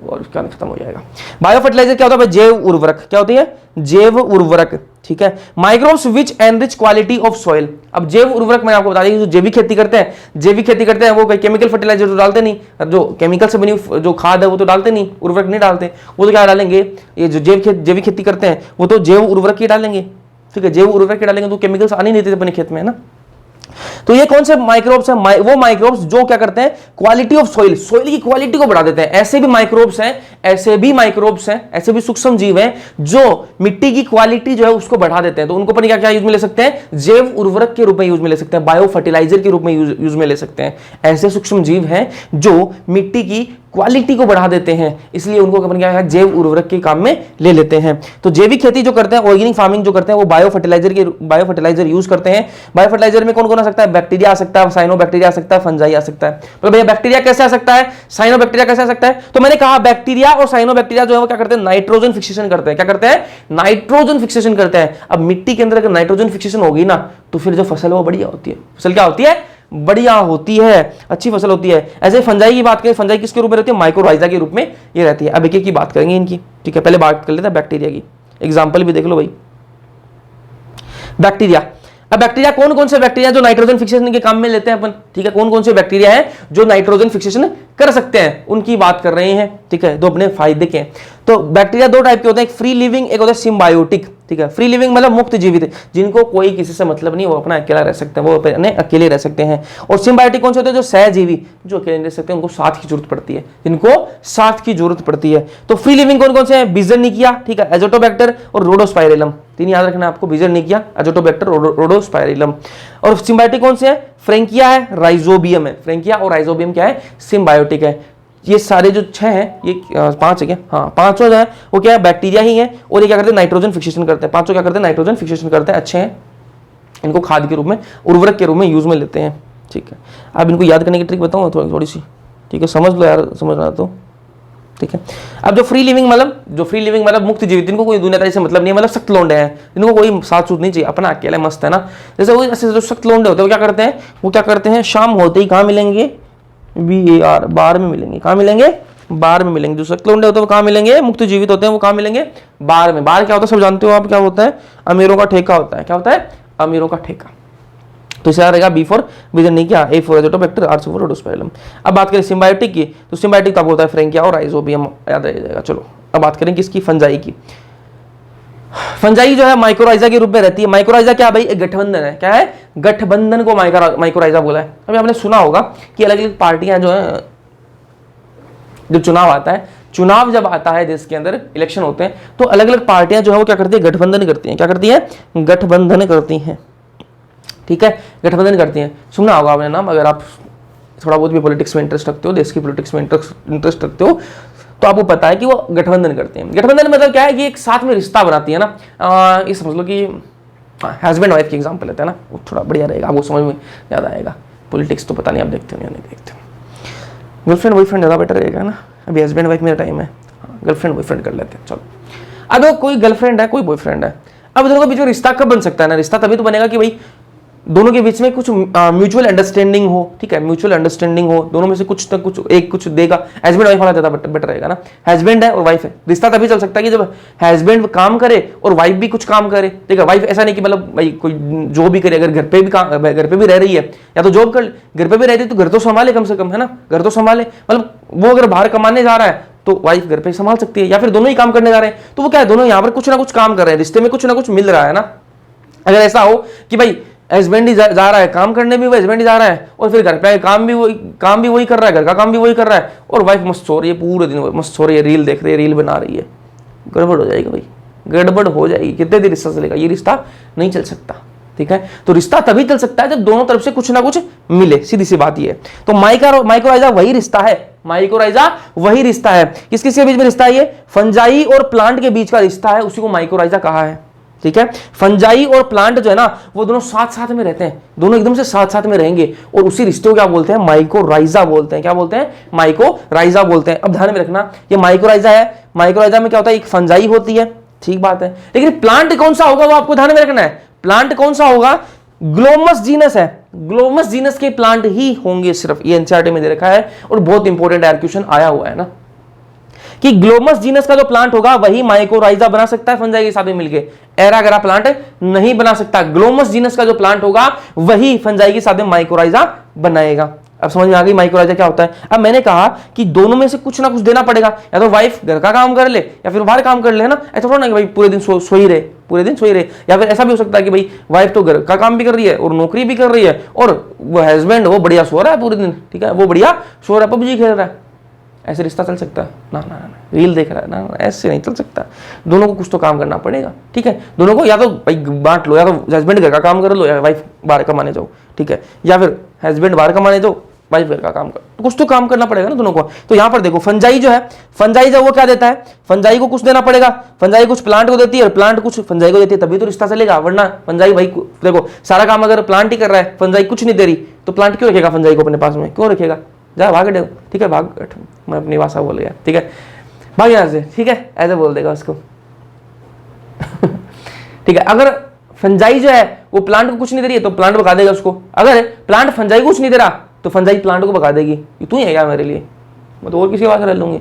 और उसका खत्म हो जाएगा। बायो फर्टिलाइजर क्या होता है, जैव उर्वरक। क्या होती है, जैव उर्वरक, ठीक है। Microbes which enrich quality of soil. अब जैव उर्वरक मैंने आपको बता दिया, जो जैविक खेती करते हैं, वो कोई केमिकल फर्टिलाइजर तो डालते नहीं, जो केमिकल से बनी जो खाद है वो तो डालते नहीं, उर्वरक नहीं डालते। वो तो क्या डालेंगे, ये जो जैविक खेती करते हैं वो तो जैव उर्वरक ही डालेंगे, ठीक है। जैव उर्वरक ही डालेंगे, तो केमिकल्स आने नहीं देते अपने खेत में, है ना। तो ये कौन से माइक्रोब्स हैं, वो माइक्रोब्स जो क्या करते हैं, क्वालिटी ऑफ सॉइल, सॉइल की क्वालिटी को बढ़ा देते हैं। ऐसे भी माइक्रोब्स हैं, ऐसे भी सूक्ष्म जीव हैं जो मिट्टी की क्वालिटी जो है उसको बढ़ा देते हैं। तो उनको अपन क्या यूज में ले सकते हैं, जैव उर्वरक के रूप में यूज में ले सकते हैं, बायो फर्टिलाइजर के रूप में यूज में ले सकते हैं। ऐसे सूक्ष्म जीव हैं जो मिट्टी की क्वालिटी को बढ़ा देते हैं, इसलिए उनको अपन क्या है, जैव उर्वरक के काम में ले लेते हैं। तो जैविक खेती जो करते हैं, ऑर्गेनिक फार्मिंग जो करते हैं, वो बायो फर्टिलाइजर यूज करते हैं। बायो फर्टिलाइजर में कौन कौन आ सकता है, बैक्टीरिया आ सकता है, साइनो बैक्टीरिया आ सकता है, फंजाई आ सकता है। तो भैया बैक्टीरिया कैसे आ सकता है, साइनो बैक्टीरिया कैसे आ सकता है, तो मैंने कहा बैक्टीरिया और साइनो बैक्टीरिया जो है वो क्या करते हैं, नाइट्रोजन फिक्सेशन करते हैं। क्या करते हैं, नाइट्रोजन फिक्सेशन करते हैं। अब मिट्टी के अंदर अगर नाइट्रोजन फिक्सेशन होगी ना, तो फिर जो फसल है वो बढ़िया होती है। फसल क्या होती है, बढ़िया होती है, अच्छी फसल होती है। ऐसे फंजाई की बात करें, फंजाई किसके रूप में रहती है, माइक्रोराइजा के रूप में ये रहती है। अब एक एक की बात करेंगे इनकी, ठीक है। पहले बात कर लेते हैं बैक्टीरिया की, एग्जांपल भी देख लो भाई। बैक्टीरिया, अब बैक्टीरिया कौन कौन से बैक्टीरिया जो नाइट्रोजन फिक्सेशन के काम में लेते हैं अपन, ठीक है। कौन कौन से बैक्टीरिया है जो नाइट्रोजन फिक्सेशन कर सकते हैं, उनकी बात कर रहे हैं, ठीक है। दो अपने फायदे के। तो बैक्टीरिया दो टाइप के होते हैं, एक फ्री लिविंग, एक होता है सिम्बायोटिक, ठीक है। फ्री लिविंग मतलब मुक्त जीवित, जिनको कोई किसी से मतलब नहीं, वो अपना अकेला रह सकते हैं, वो अपने अकेले रह सकते हैं। और सिम्बायोटिक कौन से होते हैं, जो सहजीवी, जो अकेले रह सकते हैं, उनको साथ की जरूरत पड़ती है, जिनको साथ की जरूरत पड़ती है। तो फ्री लिविंग कौन कौन से हैं, बिजरनिकिया, ठीक है, एजोटोबैक्टर और रोडोस्पाइरेलम। तीन याद रखना आपको, बिजरनिकिया, एजोटोबैक्टर, रोडोस्पाइरेलम। और सिम्बायोटिक कौन से हैं, फ्रेंकिया है, राइजोबियम है। फ्रेंकिया और राइजोबियम क्या है, सिम्बायोटिक है। ये सारे जो 6 हैं, ये 5 है क्या, हाँ 5 जो है वो क्या है, बैक्टीरिया ही है, और ये क्या करते हैं, नाइट्रोजन फिक्सेशन करते हैं। 5 क्या करते हैं, नाइट्रोजन फिक्सेशन करते हैं, अच्छे हैं, इनको खाद के रूप में, उर्वरक के रूप में यूज में लेते हैं। ठीक है, अब इनको याद करने की ट्रिक बताऊँ थोड़ी सी, ठीक है, समझ लो यार, समझना तो ठीक है। अब जो फ्री लिविंग मतलब मुक्त जीवित, इनको कोई दुनियादारी से मतलब नहीं है, मतलब सख्त लौंडे हैं, इनको कोई साथ सूत नहीं चाहिए, अपना अकेला मस्त है ना। जैसे वो ऐसे जो सख्त लौंडे होते हैं वो क्या करते हैं, शाम होते ही कहाँ मिलेंगे, BAR, बार में मिलेंगे। कहाँ मिलेंगे, बार में मिलेंगे। जो सख्त लौंडे होते हैं वो कहाँ मिलेंगे, मुक्त जीवित होते हैं, वो कहाँ मिलेंगे, बार में। बार क्या होता है सब जानते हो आप, क्या होता है, अमीरों का ठेका होता है। क्या होता है, अमीरों का ठेका। तो इसे रहेगा B फॉर बीजन नहीं किया, A for azotobacter, R for rhodospirillum. अब बात करें सिम्बायोटिक की, तो सिम्बायोटिक तब होता है फ्रैंकिया और राइजोबियम, याद रह जाएगा। चलो अब बात करें किसकी, फंजाई की। फंजाई जो है माइक्रोराइजा के रूप में रहती है। माइक्रोराइजा क्या भाई, एक गठबंधन है। क्या है, गठबंधन को माइक्रोराइजा बोला है। अभी आपने सुना होगा कि अलग अलग पार्टियां जो है, जब चुनाव आता है, चुनाव जब आता है देश के अंदर, इलेक्शन होते हैं, तो अलग अलग पार्टियां जो है वो क्या करती है, गठबंधन करती हैं। क्या करती है, गठबंधन करती हैं। ठीक है, गठबंधन करती हैं। सुनना होगा आपने नाम, अगर आप थोड़ा बहुत भी पॉलिटिक्स में इंटरेस्ट रखते हो, देश की पॉलिटिक्स में इंटरेस्ट रखते हो, तो आपको पता है कि वो गठबंधन करते हैं। गठबंधन मतलब क्या है कि एक साथ में रिश्ता बनाती है ना। ये समझ लो कि हस्बैंड वाइफ की एग्जांपल लेते हैं ना, वो थोड़ा बढ़िया रहेगा, आपको समझ में ज़्यादा आएगा। पॉलिटिक्स तो पता नहीं आप देखते हो या नहीं देखते हो। गर्लफ्रेंड बॉयफ्रेंड ज़्यादा बेटर रहेगा ना, अभी हस्बैंड वाइफ मेरा टाइम है, गर्लफ्रेंड बॉयफ्रेंड कर लेते हैं। चलो, अब कोई गर्लफ्रेंड है, कोई बॉयफ्रेंड है, अब दोनों के बीच में रिश्ता कब बन सकता है ना, रिश्ता तभी तो बनेगा कि भाई दोनों के बीच में कुछ म्यूचुअल अंडरस्टैंडिंग हो। ठीक है, म्यूचुअल अंडरस्टैंडिंग हो, दोनों में से कुछ तक कुछ एक कुछ देगा। हस्बैंड वाइफ वाला ज़्यादा बेटर रहेगा ना। हस्बैंड है और वाइफ है, रिश्ता तभी चल सकता है कि जब हस्बैंड काम करे और वाइफ भी कुछ काम करे। ठीक है, वाइफ ऐसा नहीं कि मतलब भाई कोई जो भी करे, अगर घर पे भी रह रही है या तो जॉब कर, घर पे भी रहती है तो घर तो संभाले कम से कम, है ना, घर तो संभाले। मतलब वो अगर बाहर कमाने जा रहा है तो वाइफ घर पे संभाल सकती है, या फिर दोनों ही काम करने जा रहे हैं तो वो क्या है, दोनों यहाँ पर कुछ ना कुछ काम कर रहे हैं, रिश्ते में कुछ ना कुछ मिल रहा है ना। अगर ऐसा हो कि भाई हस्बैंड ही जा रहा है काम करने, भी वो हस्बैंड ही जा रहा है, और फिर घर पे काम भी वही कर रहा है, घर का काम भी वही कर रहा है, और वाइफ मस्त सो रही है पूरे दिन, मस्त सो रही है, रील देख रही है, रील बना रही है, गड़बड़ हो जाएगी भाई, गड़बड़ हो जाएगी। कितने दिन रिश्ता चलेगा, ये रिश्ता नहीं चल सकता। ठीक है, तो रिश्ता तभी चल सकता है जब दोनों तरफ से कुछ ना कुछ मिले, सीधी सी बात ये है। तो माइक्रोराइजा वही रिश्ता है, माइक्रोराइजा वही रिश्ता है। किस किसके बीच में रिश्ता है, ये फंजाई और प्लांट के बीच का रिश्ता है, उसी को माइक्रोराइजा कहा है। ठीक है, फंजाई और प्लांट जो है ना, वो दोनों साथ साथ में रहते हैं, दोनों एकदम से साथ साथ में रहेंगे, और उसी रिश्ते को क्या बोलते हैं, माइक्रोराइजा बोलते हैं। क्या बोलते हैं, माइक्रोराइजा बोलते हैं। अब ध्यान में रखना, ये माइक्रोराइजा है, माइक्रोराइजा में क्या होता है, एक फंजाई होती है, ठीक बात है, लेकिन प्लांट कौन सा होगा वो आपको ध्यान में रखना है। प्लांट कौन सा होगा, ग्लोमस जीनस है, ग्लोमस जीनस के प्लांट ही होंगे सिर्फ, ये एनसीईआरटी में दे रखा है, और बहुत इंपॉर्टेंट क्वेश्चन आया हुआ है ना, कि ग्लोमस जीनस का जो प्लांट होगा वही माइक्रोराइजा बना सकता है फंजाई के साथ में मिलके, एरा गैरा प्लांट नहीं बना सकता। ग्लोमस जीनस का जो प्लांट होगा वही फंजाई के साथ में माइक्रोराइजा बनाएगा। अब समझ में आ गई माइक्रोराइजा क्या होता है। अब मैंने कहा कि दोनों में से कुछ ना कुछ देना पड़ेगा, या तो वाइफ घर का काम कर ले या फिर बाहर काम कर ले, है ना। ऐसा थोड़ा ना कि भाई पूरे दिन सो ही रहे, पूरे दिन सो ही रहे, या फिर ऐसा भी हो सकता है कि भाई वाइफ तो घर का काम भी कर रही है और नौकरी भी कर रही है, और वो हस्बैंड वो बढ़िया सो रहा है पूरे दिन, ठीक है, वो बढ़िया सो रहा है, पबजी खेल रहा है। ऐसे रिश्ता चल सकता है ना, ना ना, रील देख रहा है ना, ऐसे नहीं चल सकता। दोनों को कुछ तो काम करना पड़ेगा, ठीक है। दोनों को या तो भाई बांट लो, या तो हस्बैंड घर का काम कर लो, या वाइफ बाहर कमाने जाओ, ठीक है, या फिर हस्बैंड बाहर कमाने जाओ, वाइफ घर का काम कर, तो कुछ तो काम करना पड़ेगा ना दोनों को। तो यहाँ पर देखो फंजाई जो है, फंजाई जो वो क्या देता है, फंजाई को कुछ देना पड़ेगा, फंजाई कुछ प्लांट को देती है और प्लांट कुछ फंजाई को देती है, तभी तो रिश्ता चलेगा। वरना फंजाई भाई देखो सारा काम अगर प्लांट ही कर रहा है, फंजाई कुछ नहीं दे रही, तो प्लांट क्यों रखेगा फंजाई को अपने पास में, क्यों रखेगा, जा भाग हट, ठीक है, भाग हट, मैं अपनी भाषा बोल गया, ठीक है, भाग यहाँ से, ठीक है, ऐसे बोल देगा उसको ठीक है। अगर फंजाई जो है वो प्लांट को कुछ नहीं दे रही है तो प्लांट भगा देगा उसको, अगर प्लांट फंजाई को कुछ नहीं दे रहा तो फंजाई प्लांट को भगा देगी, तू ही है क्या मेरे लिए, मैं तो और किसी बात रह लूंगी,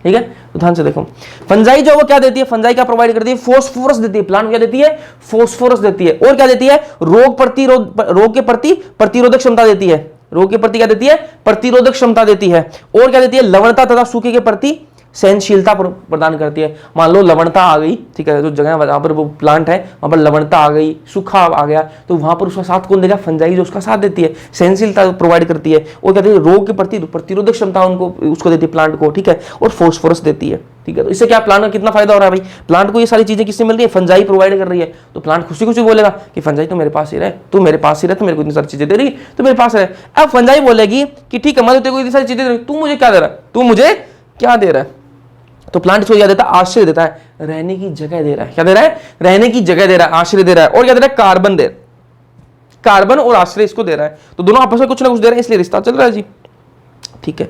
ठीक है। तो ध्यान से देखो, फंजाई जो वो क्या देती है, फंजाई क्या प्रोवाइड करती है, फोस्फोरस देती है, प्लांट क्या देती है, फोस्फोरस देती है, और क्या देती है, रोग के प्रति प्रतिरोधक क्षमता देती है, रोग के प्रति क्या देती है, प्रतिरोधक क्षमता देती है, और क्या देती है, लवणता तथा सूखे के प्रति सहनशीलता प्रदान करती है। मान लो लवणता आ गई, ठीक है, जो जगह वहां पर वो प्लांट है वहां पर लवणता आ गई, सूखा आ गया, तो वहां पर उसका साथ कौन देगा, फंजाई जो उसका साथ देती है, सहनशीलता प्रोवाइड करती है, और क्या देती है, रोग के प्रति प्रतिरोधक क्षमता उनको उसको देती है प्लांट को, ठीक है, और फोस्फोरस देती है। ठीक है। तो इससे क्या प्लांट का कितना फायदा हो रहा है भाई, प्लांट को ये सारी चीजें किससे मिल रही है, फंजाई प्रोवाइड कर रही है। तो प्लांट खुशी खुशी बोलेगा कि फंजाई तो मेरे पास ही रहे, तू मेरे पास ही रहे, तो मेरे को इतनी सारी चीजें दे रही तो मेरे पास रहे। अब फंजाई बोलेगी कि ठीक है मैं तो तेरे को इतनी सारी चीजें दे रही, तू मुझे क्या दे रहा है, तू मुझे क्या दे रहा है। तो प्लांट इसको क्या देता है, आश्रय देता है, रहने की जगह दे रहा है। क्या दे रहा है, रहने की जगह दे रहा है, आश्रय दे रहा है। और क्या दे रहा है, कार्बन दे, कार्बन और आश्रय इसको दे रहा है। तो दोनों आपस में कुछ ना कुछ दे रहे हैं, इसलिए रिश्ता चल रहा है जी, ठीक है।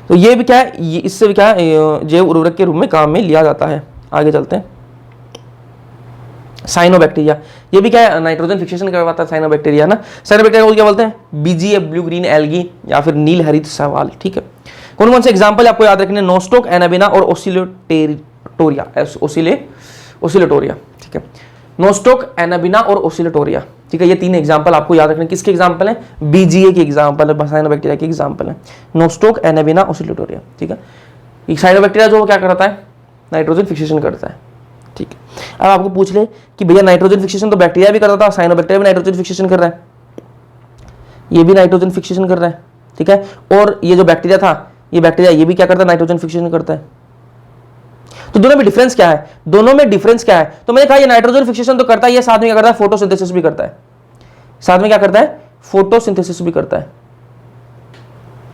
तो ये भी क्या है, ये इससे भी क्या है, जैव उर्वरक के रूप में काम में लिया जाता है। आगे चलते हैं, साइनोबैक्टीरिया, ये भी क्या है, नाइट्रोजन फिक्सेशन करवाता है साइनोबैक्टीरिया ना। साइनोबैक्टीरिया को क्या बोलते हैं, बीजीएफ ब्लू ग्रीन एल्गी या फिर नील हरित शैवाल, ठीक है। कौन कौन से एग्जांपल आपको याद रखने, नोस्टोक, एनाबिना और ओसिलेटोरिया, ओसिलेटोरिया, ठीक है। नोस्टोक, एनाबिना और ओसिलेटोरिया, ठीक है। ये तीन एग्जांपल आपको याद रखने, किसके एग्जांपल हैं, बीजीए के एग्जांपल है, साइनोबैक्टीरिया के एग्जांपल है, नोस्टोक, एनाबिना, ओसिलेटोरिया, ठीक है। साइनोबैक्टीरिया जो क्या करता है, नाइट्रोजन फिक्सेशन करता है, ठीक है। अब आपको पूछ ले कि भैया नाइट्रोजन फिक्सेशन तो बैक्टीरिया भी करता था, साइनोबैक्टीरिया भी नाइट्रोजन फिक्सेशन कर रहा है, ये भी नाइट्रोजन फिक्सेशन कर रहा है, ठीक है। और ये जो बैक्टीरिया था, ये बैक्टीरिया ये भी क्या करता है, नाइट्रोजन फिक्सेशन करता है। तो दोनों में डिफरेंस क्या है, दोनों में डिफरेंस क्या है, तो मैंने कहा ये नाइट्रोजन फिक्सेशन तो करता है, ये साथ में क्या करता है, फोटोसिंथेसिस भी करता है, साथ में क्या करता है, फोटोसिंथेसिस भी करता है,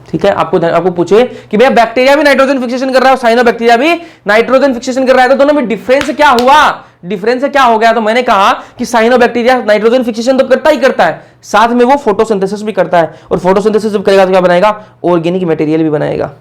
ठीक है। आपको पूछे कि भैया बैक्टीरिया भी नाइट्रोजन फिक्सेशन कर रहा है, साइनोबैक्टीरिया भी नाइट्रोजन फिक्सेशन कर रहा है, तो दोनों में डिफरेंस क्या हुआ, डिफरेंस क्या हो गया। तो मैंने कहा कि साइनोबैक्टीरिया नाइट्रोजन फिक्सेशन तो करता ही करता है, साथ में वो फोटोसिंथेसिस भी करता है, और फोटोसिंथेसिस जब करेगा तो क्या बनाएगा, ऑर्गेनिक मटेरियल भी बनाएगा,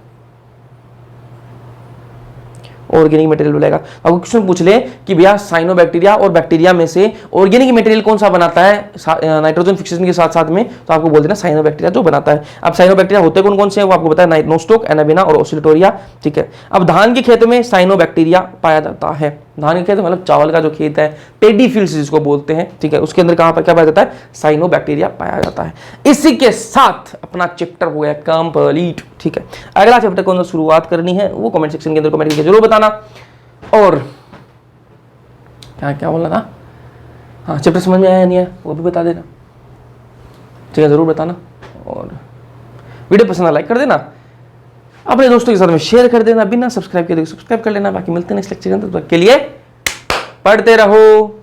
ऑर्गेनिक मटेरियल बनाएगा। आपको क्वेश्चन पूछ ले कि भैया साइनोबैक्टीरिया और बैक्टीरिया में से ऑर्गेनिक मटेरियल कौन सा बनाता है नाइट्रोजन फिक्सेशन के साथ साथ में, तो आपको बोल देना साइनोबैक्टीरिया जो बनाता है। अब साइनोबैक्टीरिया होते कौन कौन से हैं वो आपको बताया, नोस्टोक, एनाबिना और ओसिलेटोरिया, ठीक है। अब धान के खेत में साइनोबैक्टीरिया पाया जाता है, धान के खेत मतलब चावल का जो खेत है, पेडी फील्ड्स जिसको बोलते हैं, ठीक है, उसके अंदर कहां पर क्या पाया जाता है, साइनोबैक्टीरिया पाया जाता है। इसी के साथ अपना चैप्टर हो गया कंप्लीट, ठीक है। अगला चैप्टर कौन सा शुरुआत करनी है वो कमेंट सेक्शन के अंदर कमेंट करके जरूर बताना। और क्या क्या बोलना था, हाँ चैप्टर समझ में आया नहीं है वो भी बता देना, ठीक है, जरूर बताना। और वीडियो पसंद लाइक कर देना, अपने दोस्तों के साथ में शेयर कर देना, बिना सब्सक्राइब किए सब्सक्राइब कर लेना। बाकी मिलते हैं नेक्स्ट लेक्चर के अंदर, तब तक के लिए पढ़ते रहो।